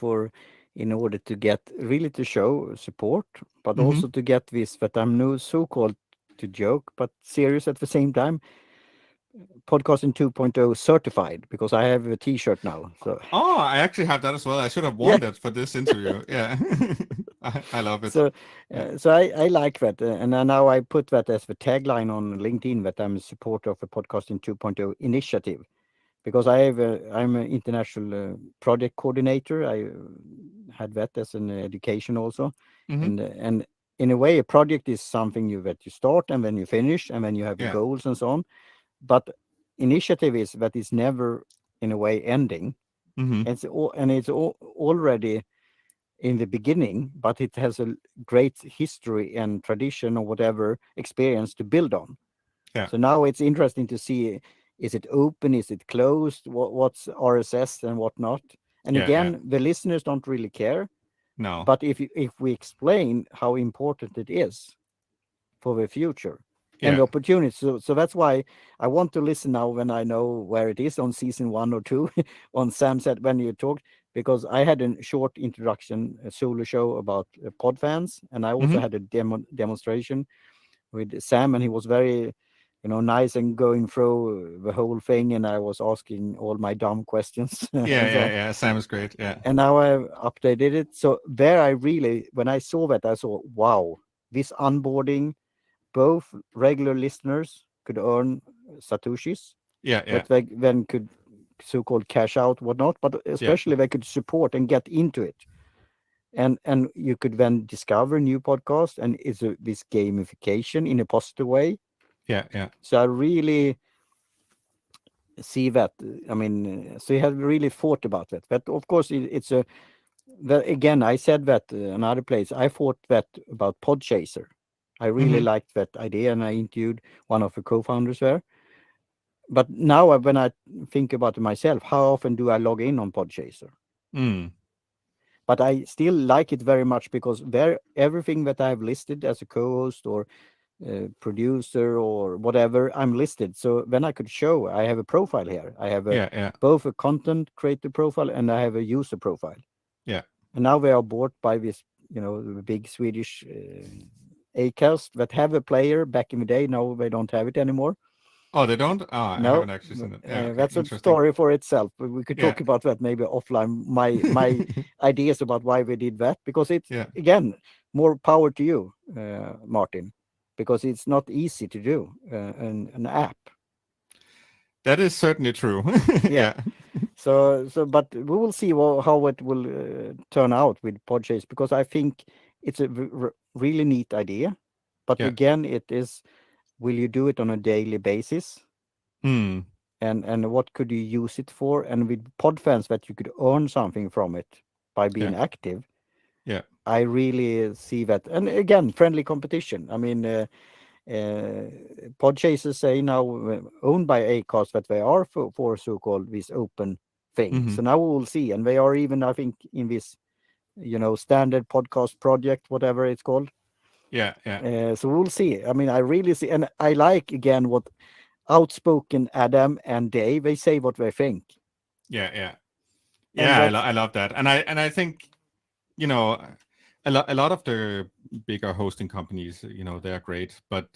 in order to get really to show support, but Hmm. also to get this that I'm no so-called to joke, but serious at the same time. Podcasting 2.0 certified because I have a T-shirt now. So Oh, I actually have that as well. I should have yeah. worn that for this interview. Yeah, I love it. So, Yeah. I like that, and then now I put that as the tagline on LinkedIn that I'm a supporter of the Podcasting 2.0 initiative because I'm an international project coordinator. I had that as an education also, Hmm. and in a way, a project is something that you start and then you finish and then you have the Yeah. goals and so on. But initiative is that is never in a way ending. Hmm. It's already in the beginning, but it has a great history and tradition or whatever experience to build on. Yeah. So now it's interesting to see, is it open, is it closed, what's RSS and whatnot. And Yeah. Yeah. again, the listeners don't really care, No. but if we explain how important it is for the future and Yeah. the opportunities. So that's why I want to listen now when I know where it is on season 1 or 2 on Sam said when you talked, because I had a short introduction, a solo show about pod fans, and I also Hmm. had a demonstration with Sam, and he was very, nice and going through the whole thing, and I was asking all my dumb questions Yeah. and so Yeah. on. Yeah. Sam is great. Yeah. And now I've updated it. So there I really, when I saw that, I saw, wow, this onboarding, both regular listeners could earn satoshis Yeah. Yeah. that they then could so-called cash out, whatnot, but Yeah. especially they could support and get into it. And you could then discover new podcasts, and it's this gamification in a positive way. Yeah. Yeah. So I really see that. I mean, so you have really thought about that. But of course, it's again, I said that another place. I thought that about Podchaser. I really Hmm. liked that idea, and I interviewed one of the co-founders there. But now, when I think about it myself, how often do I log in on Podchaser? Mm. But I still like it very much because there, everything that I've listed as a co-host or producer or whatever, I'm listed. So then I could show I have a profile here. I have Yeah. Yeah. both a content creator profile and I have a user profile. Yeah. And now they are bought by this, the big Swedish Acast that have a player back in the day. Now they don't have it anymore. Oh, they don't. Oh, I No, haven't actually seen it. Yeah. Okay. that's a Interesting. story for itself. But we could Yeah. talk about that maybe offline. My ideas about why we did that, because it's Yeah. again more power to you, Martin, because it's not easy to do an app. That is certainly true. Yeah. So but we will see how it will turn out with Podchase, because I think it's a really neat idea. But Yeah. again, it is, will you do it on a daily basis? Mm. And what could you use it for? And with Podfriend, that you could earn something from it by being Yeah. active. Yeah. I really see that. And again, friendly competition. I mean, Podchasers say now, owned by Acast, that they are for so-called this open thing. Mm-hmm. So now we will see. And they are even, I think, in this, standard podcast project, whatever it's called. Yeah. Yeah. So we'll see. I mean, I really see. And I like, again, what outspoken Adam and Dave, they say what they think. Yeah. And Yeah. that's, I love that. And I think, you know, a lot of the bigger hosting companies, they're great, but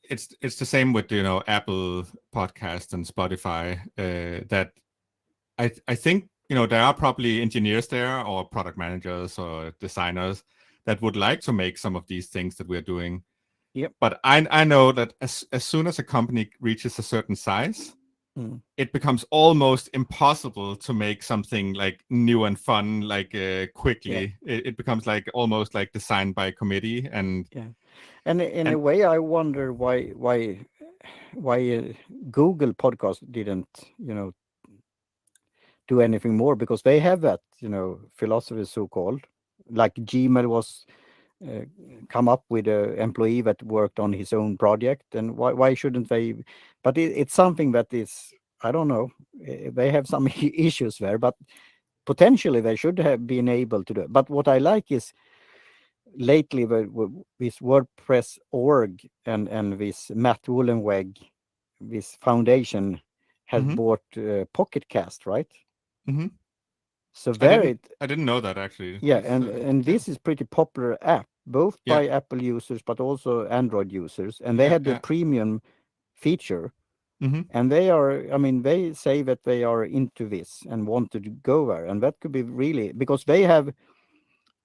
it's the same with Apple Podcast and Spotify. That I think there are probably engineers there or product managers or designers that would like to make some of these things that we're doing. Yep. But I know that as soon as a company reaches a certain size, it becomes almost impossible to make something like new and fun, like quickly. Yeah. It becomes like almost like designed by committee. And and in a way, I wonder why Google Podcast didn't do anything more, because they have that philosophy, so-called, like Gmail was come up with an employee that worked on his own project, and why shouldn't they? But it's something that is, I don't know, they have some issues there, but potentially they should have been able to do it. But what I like is lately this WordPress org and this Matt Woolenweg, this foundation, has bought Pocket Cast, right? Mm-hmm. So there I didn't know that, actually. yeah, and this is pretty popular app, both Yeah. by Apple users but also Android users, and they had the premium feature. Mm-hmm. And they are, I mean, they say that they are into this and want to go there, and that could be really, because they have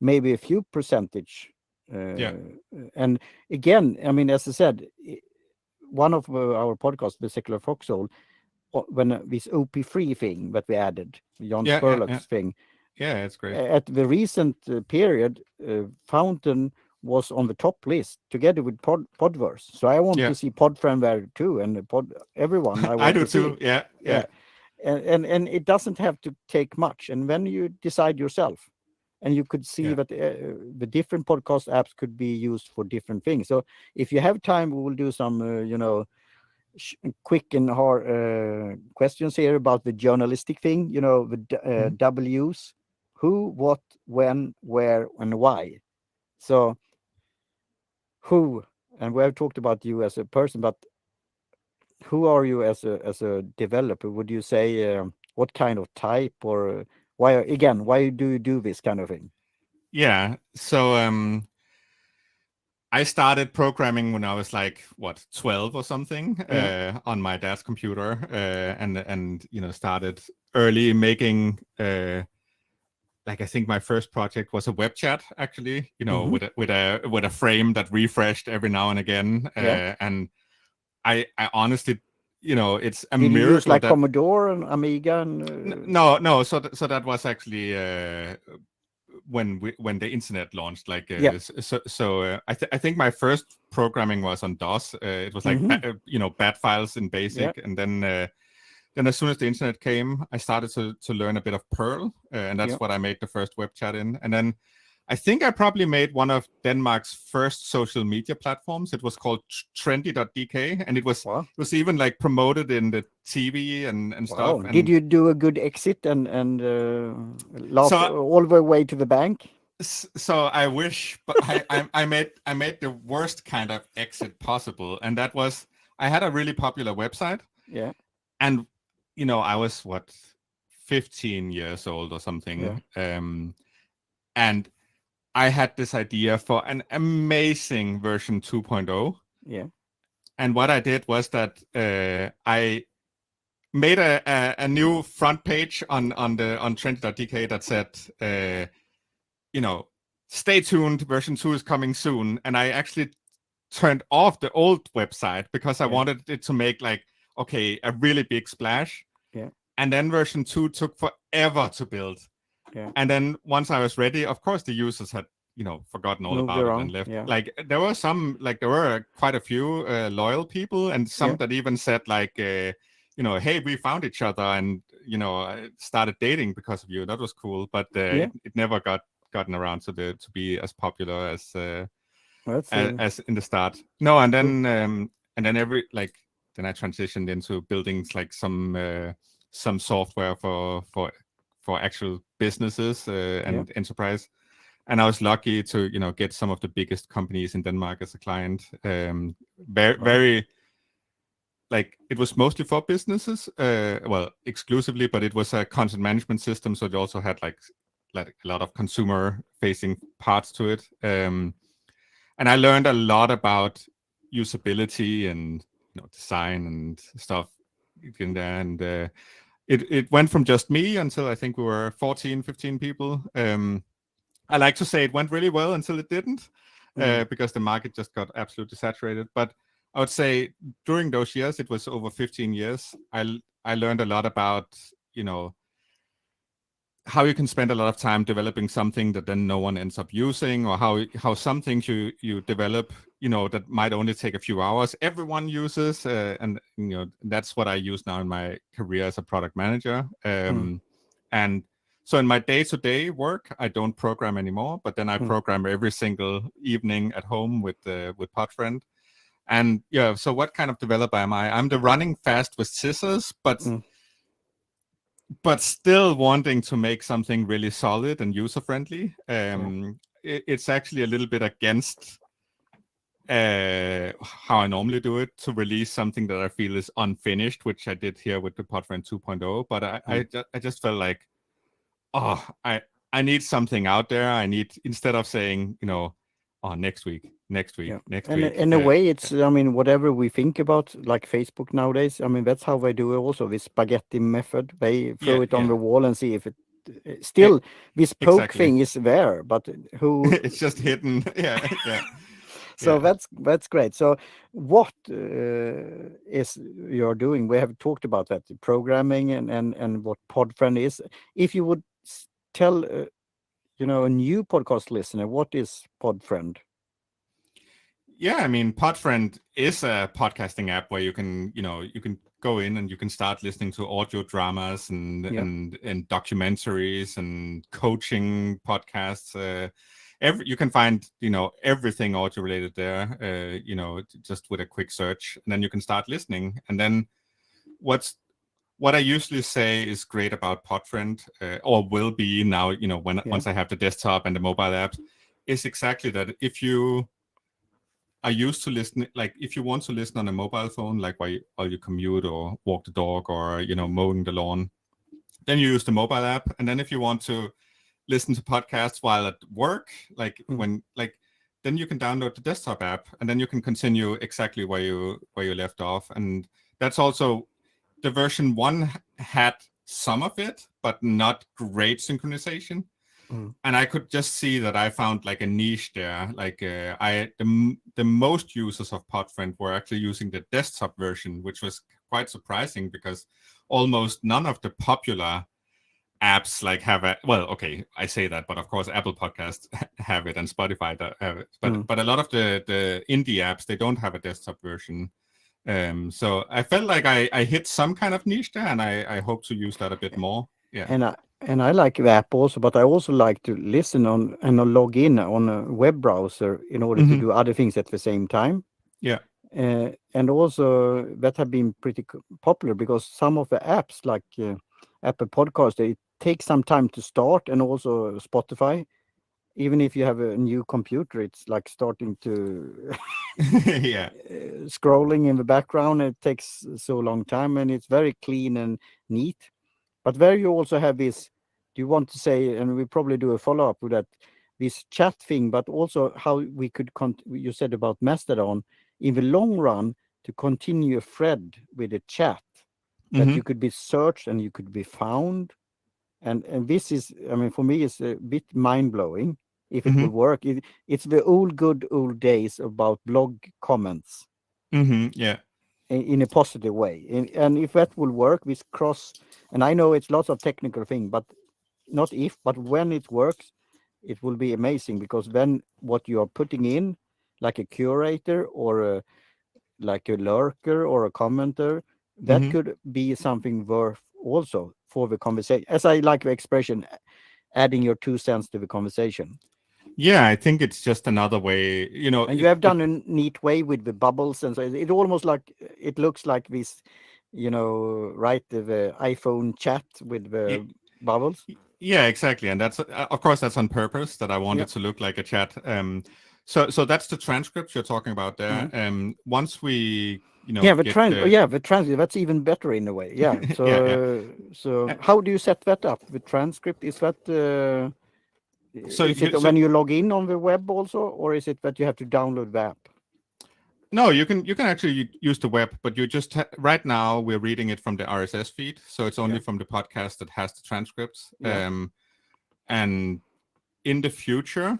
maybe a few percentage. And again, I mean, as I said, one of our podcasts, The Secular Foxhole, when this OP3 thing that we added, Jan Spurlock's thing. Yeah, it's great. At the recent period, Fountain was on the top list together with Podverse. So I want to see Podfriend there too, and everyone. I want I do to see. too. Yeah. And it doesn't have to take much. And when you decide yourself, and you could see that the different podcast apps could be used for different things. So if you have time, we will do some, quick and hard questions here about the journalistic thing. The W's: who, what, when, where, and why. So who, and we have talked about you as a person, but who are you as a developer? Would you say what kind of type, or why do you do this kind of thing? Yeah. So I started programming when I was like 12 or something on my dad's computer, and started early making like, I think my first project was a web chat, actually, with a frame that refreshed every now and again. And I honestly, it's a Did you miracle use like that Commodore and Amiga and no. So that was actually when the internet launched. Like I think my first programming was on DOS. It was like bat files in BASIC, and then as soon as the internet came, I started to learn a bit of Perl, and that's what I made the first web chat in. And then I think I probably made one of Denmark's first social media platforms. It was called trendy.dk, and it was even like promoted in the TV and stuff. And did you do a good exit and laugh all the way to the bank? So I wish, but I made the worst kind of exit possible, and that was, I had a really popular website. Yeah. And I was 15 years old or something. And I had this idea for an amazing version 2.0. Yeah. And what I did was that I made a new front page on Trend.dk that said, stay tuned, version 2 is coming soon. And I actually turned off the old website because I Yeah. wanted it to make like, okay, a really big splash. Yeah. And then version 2 took forever to build. Yeah. And then once I was ready, of course, the users had, forgotten all Moved about it and around. left. Yeah. Like there were quite a few loyal people, and some Yeah. that even said like, hey, we found each other and started dating because of you. That was cool, but Yeah. it never gotten around to be as popular That's as in the start. No, and good. then then I transitioned into building like some software for actual businesses Yeah. and enterprise. And I was lucky to get some of the biggest companies in Denmark as a client. Very Wow. very like it was mostly for businesses, well, exclusively, but it was a content management system, so it also had like a lot of consumer facing parts to it. And I learned a lot about usability and design and stuff in there. And it went from just me until I think we were 14, 15 people. I like to say it went really well until it didn't, because the market just got absolutely saturated. But I would say during those years, it was over 15 years, I learned a lot about, how you can spend a lot of time developing something that then no one ends up using, or how some things you develop, that might only take a few hours, everyone uses, and that's what I use now in my career as a product manager. And so in my day-to-day work, I don't program anymore, but then I program every single evening at home with Podfriend. And yeah, so what kind of developer am I? I'm the running fast with scissors, but still wanting to make something really solid and user friendly. It's actually a little bit against how I normally do it, to release something that I feel is unfinished, which I did here with the Podfriend 2.0. But I just felt like, oh, I need something out there. I need, instead of saying, oh, next week, next week, Yeah. next And week. in a way, it's, I mean, whatever we think about, like Facebook nowadays, I mean, that's how they do it also, this spaghetti method. They throw it on the wall and see if it still, this poke Exactly. thing is there, but who. It's just hidden. Yeah. So Yeah. that's great. So what is you're doing? We have talked about that, the programming and what Podfriend is. If you would tell, a new podcast listener, what is Podfriend? Yeah, I mean, Podfriend is a podcasting app where you can go in and you can start listening to audio dramas and Yeah. and documentaries and coaching podcasts. You can find everything audio related there. Just with a quick search, and then you can start listening. And then what I usually say is great about Podfriend, or will be now, once I have the desktop and the mobile apps, is exactly that. If you are used to listening, like if you want to listen on a mobile phone, like while you commute or walk the dog or mowing the lawn, then you use the mobile app. And then if you want to listen to podcasts while at work, then you can download the desktop app, and then you can continue exactly where you left off. And that's also, the version 1 had some of it, but not great synchronization. And I could just see that I found like a niche there. Like the most users of Podfriend were actually using the desktop version, which was quite surprising, because almost none of the popular apps like have a, well, okay, I say that, but of course Apple Podcasts have it and Spotify have it, but a lot of the indie apps, they don't have a desktop version. So I felt like I hit some kind of niche there, and I hope to use that a bit more. Yeah. And I like the app also, but I also like to listen on and log in on a web browser in order to do other things at the same time. Yeah. And also that have been pretty popular, because some of the apps like Apple Podcast, they take some time to start, and also Spotify. Even if you have a new computer, it's like starting to Yeah. scrolling in the background. It takes so long time, and it's very clean and neat. But there you also have this, do you want to say, and we probably do a follow-up with that, this chat thing, but also how we could, you said about Mastodon, in the long run, to continue a thread with a chat, that you could be searched and you could be found. And this is, I mean, for me, it's a bit mind-blowing. if it will Mm-hmm. work. It's the good old days about blog comments Mm-hmm. Yeah. in a positive way. And if that will work with cross, and I know it's lots of technical thing, but not if, but when it works, it will be amazing, because then what you are putting in, like a curator or like a lurker or a commenter, that Mm-hmm. could be something worth also for the conversation. As I like the expression, adding your 2 cents to the conversation. Yeah, I think it's just another way, And you have done a neat way with the bubbles, and so it almost like it looks like this, right? The iPhone chat with it the bubbles. Yeah, exactly, and that's of course that's on purpose that I Yeah. wanted to look like a chat. So that's the transcript you're talking about there. Mhm. Once we Yeah, the get the yeah, the transcript, that's even better in a way. Yeah. yeah, yeah. So Uh, how do you set that up? The transcript, is that So is it so when you log in on the web also, or is it that you have to download the app? no, you can actually use the web, but you just right now we're reading it from the RSS feed, so it's only Yeah. from the podcast that has the transcripts. Yeah. And in the future,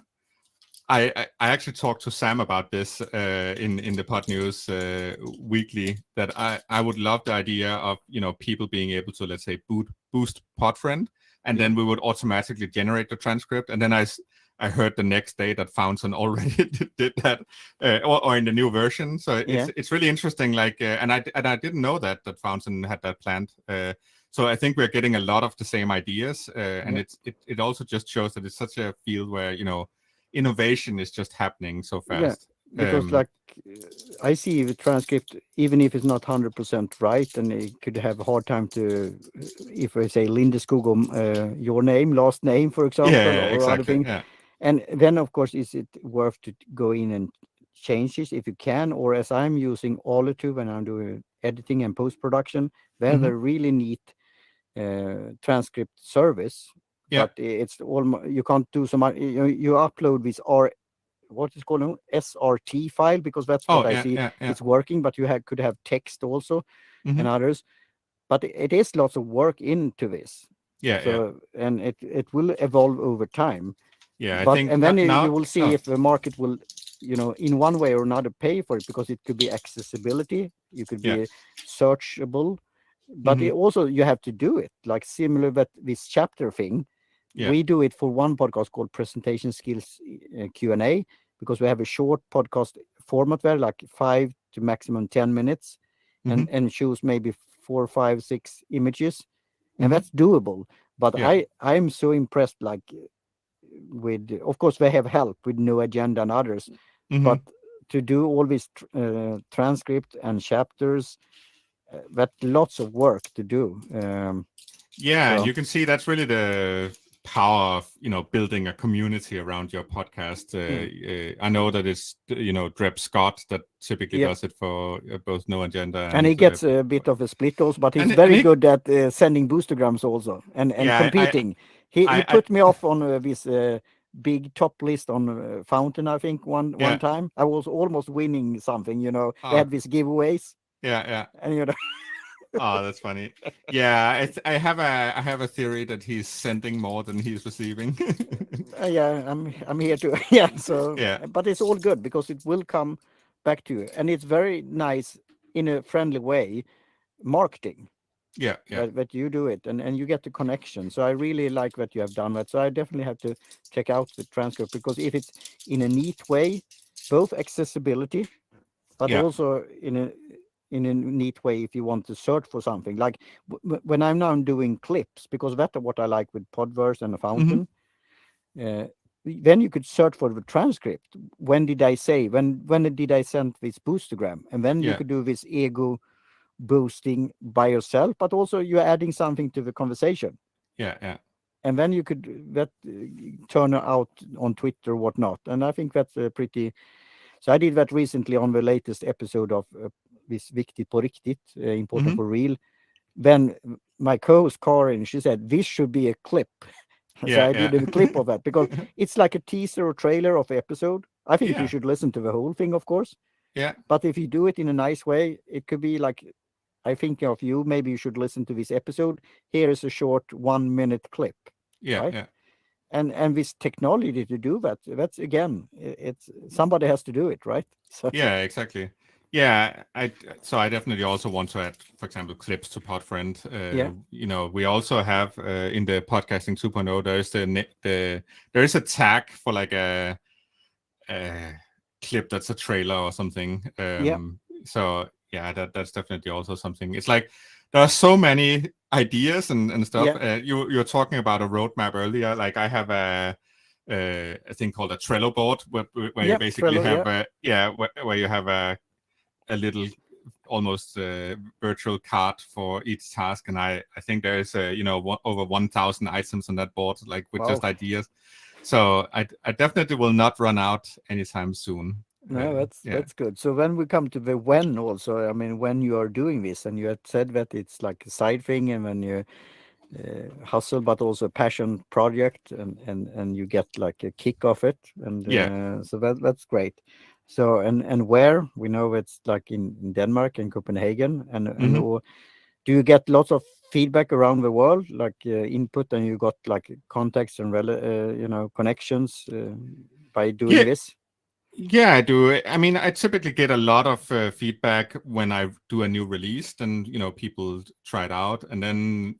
I actually talked to Sam about this in the Pod News weekly, that I would love the idea of people being able to, let's say, boost Podfriend, and Yeah. then we would automatically generate the transcript. And then I heard the next day that Fountain already did that, or in the new version. So Yeah. it's really interesting. Like, and I didn't know that Fountain had that planned. So I think we're getting a lot of the same ideas, and Yeah. it also just shows that it's such a field where innovation is just happening so Yeah, fast. because like I see the transcript, even if it's not 100% right, and it could have a hard time to, if I say Lindeskog, your name, last name, for example, Yeah, or other exactly. things. Yeah. And then, of course, is it worth to go in and change this if you can, or as I'm using Olitu when I'm doing editing and post production, they have Hmm. a really neat transcript service. Yeah. But it's almost, you can't do so much. You upload this what is called an SRT file, because that's Oh, what I yeah, see. yeah, yeah. It's working, but you could have text also Hmm. and others. But it is lots of work into this. Yeah, yeah, So, and it will evolve over time. yeah. I But think and then you now. will see Oh, if the market will, in one way or another pay for it, because it could be accessibility, you could yeah. be searchable, but Hmm. also you have to do it like similar that this chapter thing. Yeah. We do it for one podcast called Presentation Skills Q&A, because we have a short podcast format there, like 5 to maximum 10 minutes, Hmm. and choose maybe 4, 5, 6 images, and Hmm. that's doable. But Yeah. I'm so impressed, like with, of course they have help with No Agenda and others, Hmm. but to do all this transcript and chapters, that lots of work to do. Yeah, and So you can see that's really the power of building a community around your podcast. mm, I know that it's Dreb Scott that typically yeah. does it for both No Agenda And he gets a bit of a split also, but he's and very he good at sending boostograms also, and yeah competing. He I put me off on this big top list on Fountain, I think, one yeah. time. I was almost winning something. They Oh, had these giveaways, yeah, yeah. and Oh, that's funny. Yeah, I have a theory that he's sending more than he's receiving. yeah, I'm here to yeah. So, Yeah, but it's all good because it will come back to you, and it's very nice in a friendly way marketing. yeah, yeah, That you do it, and you get the connection. So I really like that you have done that. So I definitely have to check out the transcript, because if it's in a neat way, both accessibility, but yeah. also in a neat way if you want to search for something. Like when I'm now doing clips, because that's what I like with Podverse and the Hmm. Fountain. Uh, then you could search for the transcript. When did I say? When did I send this boostergram? And then you Yeah, could do this ego boosting by yourself, but also you're adding something to the conversation. yeah, yeah. And then you could that turn out on Twitter or whatnot. And I think that's pretty. So I did that recently on the latest episode of this Viktigt på riktigt, important Hmm. for real. Then my co-host Karin, she said this should be a clip. So Yeah, I yeah. did a clip of that, because it's like a teaser or trailer of the episode. I think you Yeah, should listen to the whole thing, of course. yeah, But if you do it in a nice way, it could be like, I think of you, maybe you should listen to this episode. Here is a short 1 minute clip, yeah, right? yeah. and this technology to do that, that's again, it's somebody has to do it, right? So Yeah, exactly. Yeah, I definitely also want to add, for example, clips to Podfriend. yeah, We also have in the podcasting 2.0, there is a tag for like a clip that's a trailer or something. yeah, So yeah, that's definitely also something. It's like there are so many ideas and stuff. yeah, You're talking about a roadmap earlier. Like I have a thing called a Trello board where you yeah, basically Trello, have yeah. where you have a little almost virtual card for each task, and I think there is over 1,000 items on that board, like with Wow. just ideas. So I definitely will not run out anytime soon. No, Yeah, that's good. So when we come to the when also, I mean, when you are doing this, and you had said that it's like a side thing, and when you hustle, but also a passion project, and you get like a kick off it, and yeah. so that's great. So and where we know it's like in Denmark and Copenhagen, and Hmm. or do you get lots of feedback around the world, like input, and you got like contacts and connections by doing Yeah, this? yeah, I do. I mean, I typically get a lot of feedback when I do a new release, and people try it out, and then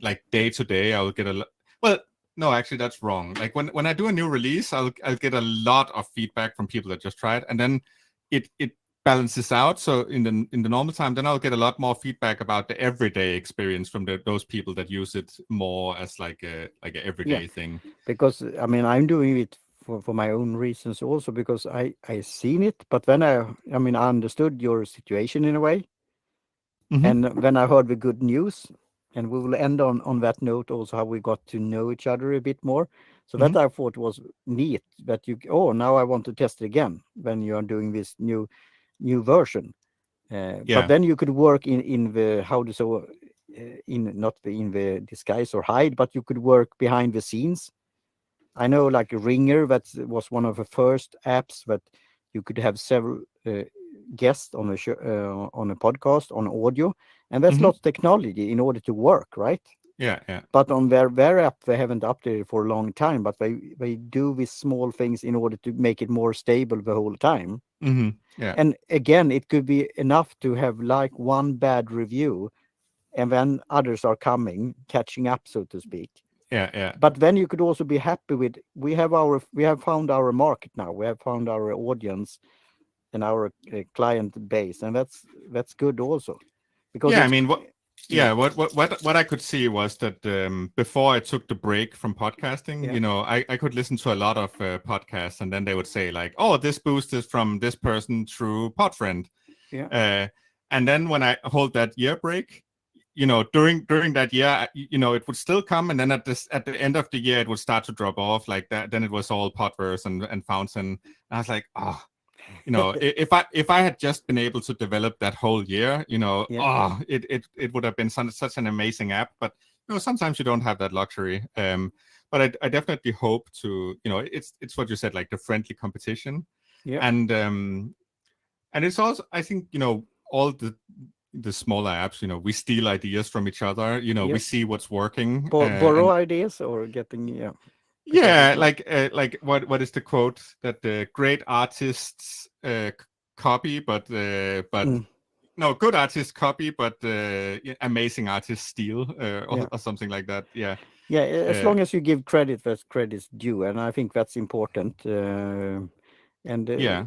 like day to day, I'll get a lot. Well, no, actually, that's wrong. Like when I do a new release, I'll get a lot of feedback from people that just try it, and then it balances out. So in the normal time, then I'll get a lot more feedback about the everyday experience from those people that use it more as like a Yeah, everyday thing. because I mean I'm doing it for my own reasons also, because I seen it, but then I mean I understood your situation in a way, Hmm. and when I heard the good news, and we will end on that note also, how we got to know each other a bit more. So Hmm. that I thought was neat, that you, oh, now I want to test it again when you are doing this new version. But Yeah. then you could work in the, how to so in not in the disguise or hide, but you could work behind the scenes. I know like Ringer, that was one of the first apps that you could have several guests on a show, on a podcast, on audio, and that's Hmm. lots of technology in order to work, right? Yeah. Yeah. But on their app, they haven't updated for a long time, but they do these small things in order to make it more stable the whole time. Hmm. Yeah. And again, it could be enough to have like one bad review, and then others are coming, catching up, so to speak. Yeah. Yeah. But then you could also be happy with, we have found our market now, we have found our audience and our client base, and that's good also, because Yeah. I it's mean, yeah, what I could see was that before I took the break from podcasting, yeah, I could listen to a lot of podcasts, and then they would say like, "Oh, this boost is from this person through Podfriend," yeah, uh, and then when I hold that year break, during that year, it would still come, and then at the end of the year, it would start to drop off like that. Then it was all Podverse and Fountain. And I was like, oh, if I had just been able to develop that whole year, yeah, it would have been such an amazing app. But sometimes you don't have that luxury. But I definitely hope to, it's what you said, like the friendly competition, yeah, and it's also, I think, all the smaller apps, we steal ideas from each other. We yeah. see what's working, Borrow and ideas or getting, yeah, because yeah, it's not, like what is the quote that the great artists copy, but mm, no, good artists copy, but yeah, amazing artists steal, yeah, or something like that. Yeah, yeah, as uh, long as you give credit where credit's due, and I think that's important. And yeah.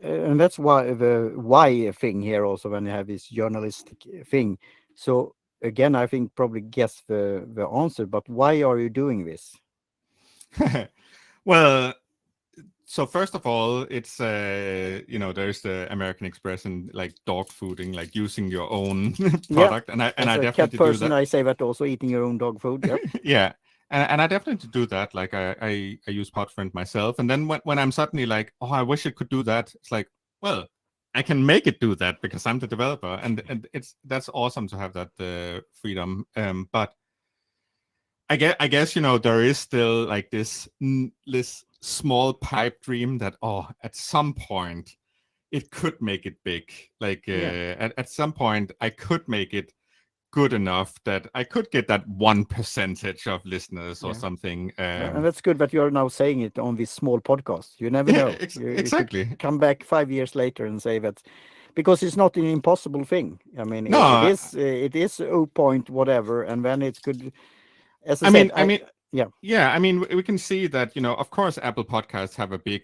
and that's why the why thing here also, when you have this journalistic thing. So again, I think probably guess the answer, but why are you doing this? Well, so first of all, it's there's the American expression like dog fooding, like using your own Yeah, product, and I as a cat definitely do person, that. I say that also, eating your own dog food. Yep. Yeah, and I definitely do that. Like I use Podfriend myself, and then when I'm suddenly like, oh, I wish it could do that, it's like, well, I can make it do that because I'm the developer, and that's awesome to have that freedom. But I guess there is still like this small pipe dream that, oh, at some point it could make it big. Like Yeah. at some point I could make it good enough that I could get that 1% of listeners or Yeah. something. And that's good that you're now saying it on this small podcast. You never Yeah, know. You could exactly. come back 5 years later and say that, because it's not an impossible thing. I mean, it No, is it is 0 point whatever, and then it could, as I I said, mean, I mean, yeah, yeah, I mean, we can see that, of course, Apple Podcasts have a big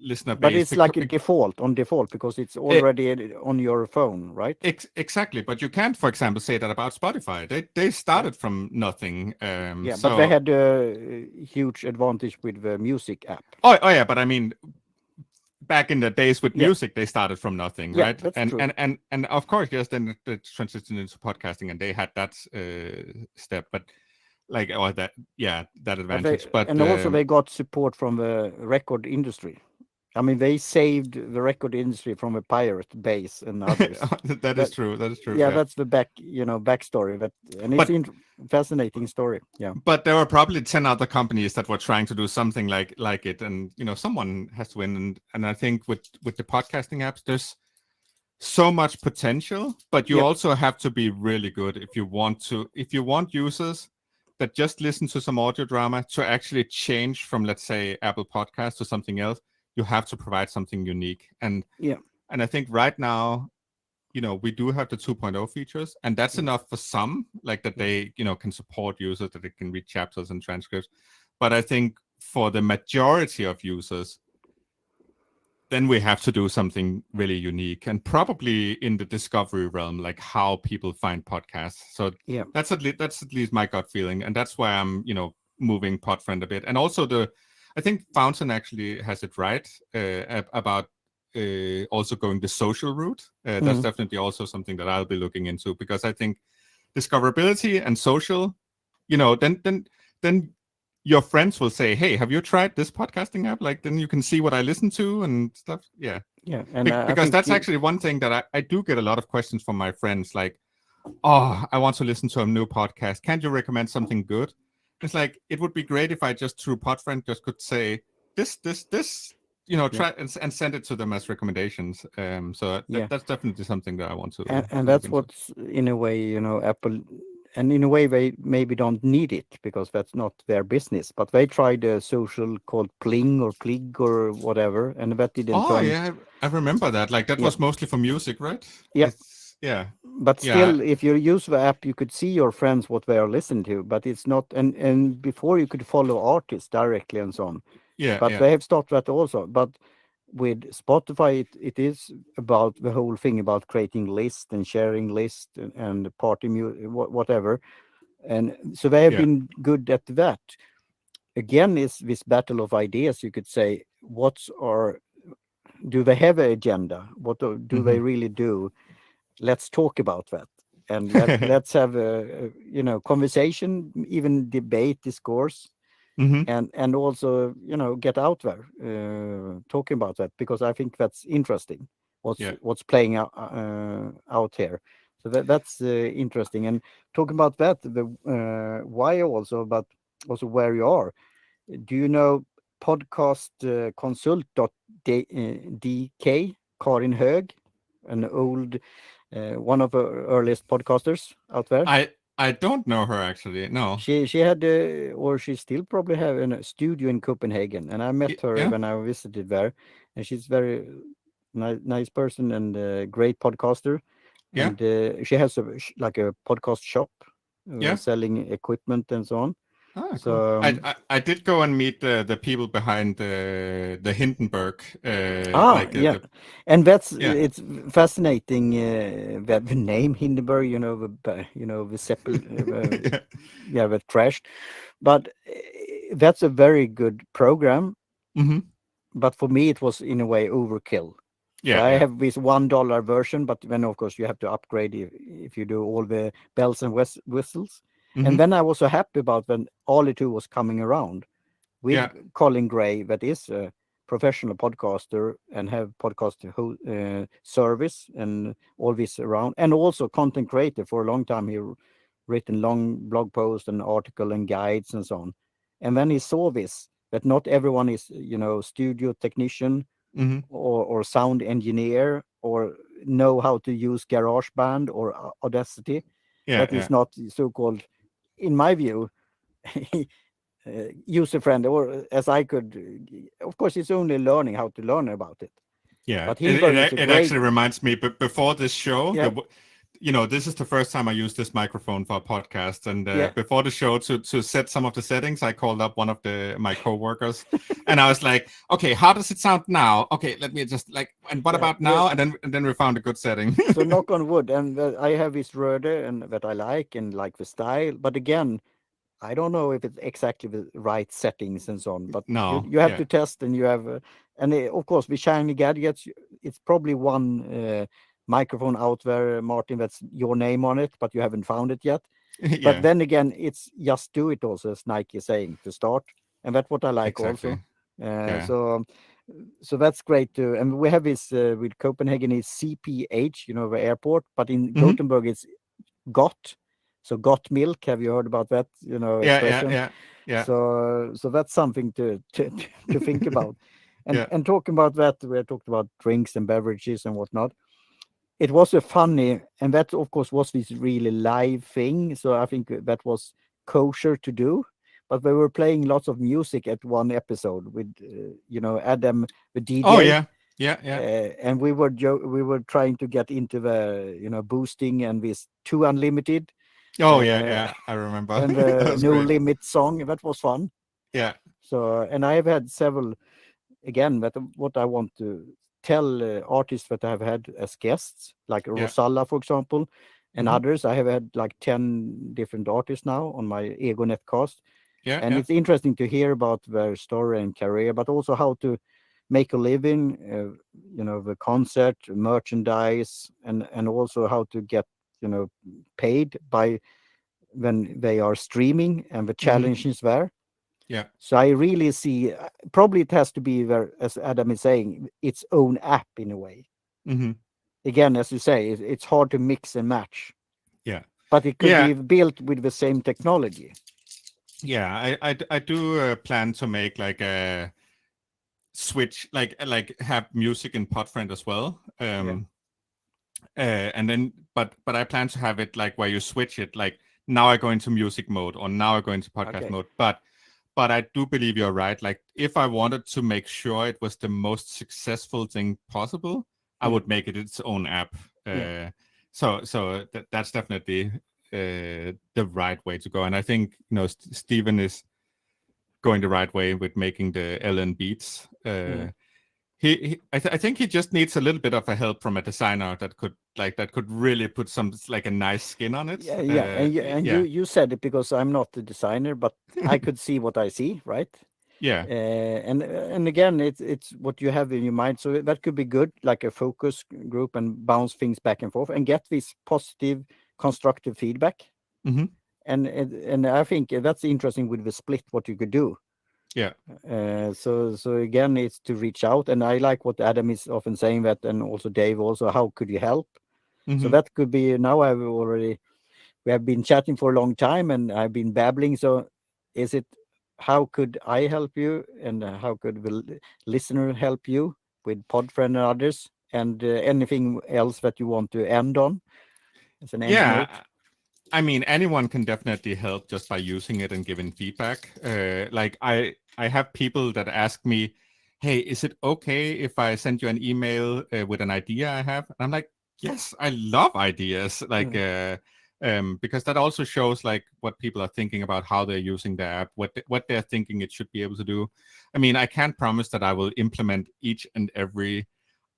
listener but base it's like a default on default because it's already on your phone, right? exactly. But you can't, for example, say that about Spotify. They Yeah, started from nothing. yeah, but they So, had a huge advantage with the music app. oh yeah, but I mean, back in the days with Yeah, music, they started from nothing, yeah, right? that's And true. and of course, yes, then the transition into podcasting, and they had that step, but like, or that, yeah, that But they, advantage. But and also they got support from the record industry. I mean, they saved the record industry from a pirate base and others. that is That, true. That is true. yeah, Yeah, that's the backstory. That, and it's but a fascinating story. Yeah, there were probably 10 other companies that were trying to do something like it, and someone has to win. And I think with the podcasting apps, there's so much potential, but you yep, also have to be really good if you want users that just listen to some audio drama to actually change from, let's say, Apple Podcast to something else. You have to provide something unique, yeah, and I think right now, we do have the 2.0 features, and that's yeah, enough for some, like that yeah, they can support users, that they can read chapters and transcripts. But I think for the majority of users, then we have to do something really unique, and probably in the discovery realm, like how people find podcasts. So yeah, that's at least my gut feeling, and that's why I'm moving Podfriend a bit. And also I think Fountain actually has it right about also going the social route. That's mm, definitely also something that I'll be looking into, because I think discoverability and social, then your friends will say, "Hey, have you tried this podcasting app?" Like, then you can see what I listen to and stuff. Yeah, yeah. And I because think that's actually one thing that I do get a lot of questions from my friends, like, "Oh, I want to listen to a new podcast. Can't you recommend something good?" It's like, it would be great if I just through Podfriend just could say this, yeah, try and send it to them as recommendations. So yeah. that's definitely something that I want to And look that's into. what's, in a way, Apple, and in a way they maybe don't need it because that's not their business, but they tried a social called Pling or Plig or whatever, and that didn't Oh turn. yeah, I remember that. Like, that Yeah, was mostly for music, right? yeah, It's yeah, but yeah, still, if you use the app you could see your friends what they are listening to, but it's not, and before you could follow artists directly and so on, yeah, but yeah, they have stopped that also. But with Spotify, it is about the whole thing about creating lists and sharing lists and party music, whatever. And so they have yeah. been good at that. Again, is this battle of ideas, you could say. Do they have an agenda? What do Mm-hmm. they really do? Let's talk about that. And let's have a conversation, even debate, discourse, Mm-hmm. and also get out there talking about that, because I think that's interesting Yeah. what's playing out here. So that's interesting. And talking about that, the why also, but also where you are. Do you know podcast consult.dk, Karin Hög, an old one of the earliest podcasters out there? I don't know her actually. No. She had or she still probably have a studio in Copenhagen, and I met her Yeah. when I visited there, and she's very nice person and a great podcaster, Yeah. and she has like a podcast shop Yeah. selling equipment and so on. Ah, cool. So I did go and meet the people behind the Hindenburg. Like yeah, the and that's yeah. it's fascinating that the name Hindenburg, the Zeppel, Yeah. yeah, that crashed, but that's a very good program. Mm-hmm. But for me, it was in a way overkill. So Yeah. I Yeah. have this $1 version, but then of course you have to upgrade if you do all the bells and whistles. And Mm-hmm. then I was so happy about when Ali 2 was coming around with Yeah. Colin Gray, that is a professional podcaster and have podcast service and all this around, and also content creator for a long time. He written long blog posts and article and guides and so on. And then he saw this, that not everyone is studio technician Mm-hmm. or sound engineer, or know how to use GarageBand or Audacity. Yeah, That yeah, is not so-called, in my view, user friendly, or as I could. Of course, it's only learning how to learn about it. yeah. But Hilberg is a It great. actually reminds me, but before this show, Yeah, this is the first time I use this microphone for a podcast. And yeah, before the show, to set some of the settings, I called up one of my coworkers, and I was like, "Okay, how does it sound now? Okay, let me just like, and what yeah. about Well, now?" And then we found a good setting. so knock on wood, and I have this Röde and that I like and like the style. But again, I don't know if it's exactly the right settings and so on, but No, you have yeah, to test, and you have, of course, with shiny gadgets, it's probably one microphone out there, Martin, that's your name on it, but you haven't found it yet. But yeah, then again, it's just do it also, as Nike is saying, to start, and that's what I like exactly. also. Uh, Yeah. so, so that's great too. And we have this with Copenhagen is CPH, the airport, but in Hmm. Gothenburg it's got. So got milk. Have you heard about that? Yeah, yeah, Expression. yeah, yeah, So that's something to think about. And yeah. and talking about that, we talked about drinks and beverages and whatnot. It was a funny, and that of course was this really live thing. So I think that was kosher to do. But they were playing lots of music at one episode with, Adam, the Oh DJ, yeah, yeah, yeah. and we were trying to get into the boosting and this too unlimited Oh yeah, uh, yeah. I remember. and That the was no great. limit song. That was fun. Yeah. So, and I have had several, again, that what I want to tell artists that I have had as guests, like Yeah. Rosalla, for example, and Hmm. others. I have had like 10 different artists now on my Ego Netcast. Yeah, And yeah. it's interesting to hear about their story and career, but also how to make a living, the concert, merchandise, and also how to get, paid by when they are streaming and the Hmm. challenges there. Yeah. So I really see, probably it has to be there, as Adam is saying, its own app in a way. Hmm. Again, as you say, it's hard to mix and match, Yeah. but it could Yeah. be built with the same technology. Yeah. I do plan to make like a switch, like have music in Podfriend as well. Yeah. And then, but I plan to have it like where you switch it, like now I go into music mode or now I go into podcast Okay. mode. But I do believe you're right. Like if I wanted to make sure it was the most successful thing possible, I Mm. would make it its own app. Yeah. So that's definitely the right way to go. And I think Stephen is going the right way with making the LN beats. Yeah. I think he just needs a little bit of a help from a designer that could really put some like a nice skin on it. Yeah, yeah, and you said it because I'm not the designer, but I could see what I see, right? Yeah. And again, it's what you have in your mind, so that could be good, like a focus group, and bounce things back and forth, and get this positive, constructive feedback. Hmm. And I think that's interesting with the split, what you could do. Yeah. So again, it's to reach out, and I like what Adam is often saying, that, and also Dave also, how could you help? So Hmm. that could be, now we have been chatting for a long time and I've been babbling. So is it, how could I help you, and how could the listener help you with Podfriend and others, and anything else that you want to end on as an end Yeah. note? I mean, anyone can definitely help just by using it and giving feedback. Like I have people that ask me, "Hey, is it okay if I send you an email with an idea I have?" And I'm like, "Yes, I love ideas." Like, Mm, because that also shows like what people are thinking about how they're using the app, what they're thinking it should be able to do. I mean, I can't promise that I will implement each and every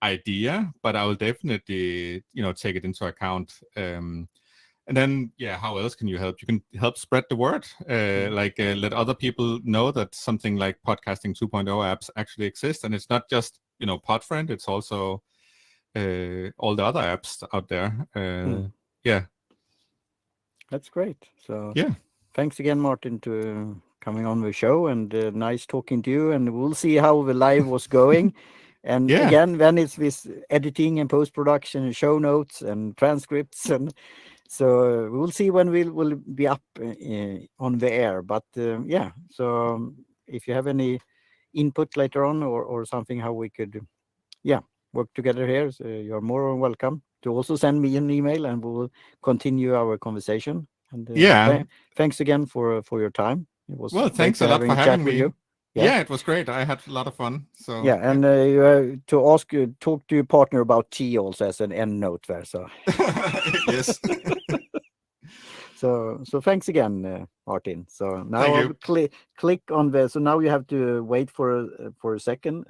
idea, but I will definitely, take it into account. And then, yeah, how else can you help? You can help spread the word, mm, let other people know that something like Podcasting 2.0 apps actually exist. And it's not just, Podfriend, it's also all the other apps out there. mm. Yeah. That's great. So Yeah. thanks again, Martin, to coming on the show, and nice talking to you. And we'll see how the live was going. And Yeah. again, then it's this editing and post production and show notes and transcripts, and so we will see when we'll be up on the air. But yeah, so if you have any input later on, or something, how we could, yeah, work together here. So you're more than welcome to also send me an email, and we will continue our conversation. And Yeah. thanks again for your time. It was Well, great thanks to a lot having for a chat having with me. you. Yeah, it was great. I had a lot of fun. So Yeah, and you to ask you talk to your partner about tea also as an end note there. So yes. so thanks again, Martin. So now Thank I'll you. click on the. So now you have to wait for a second, and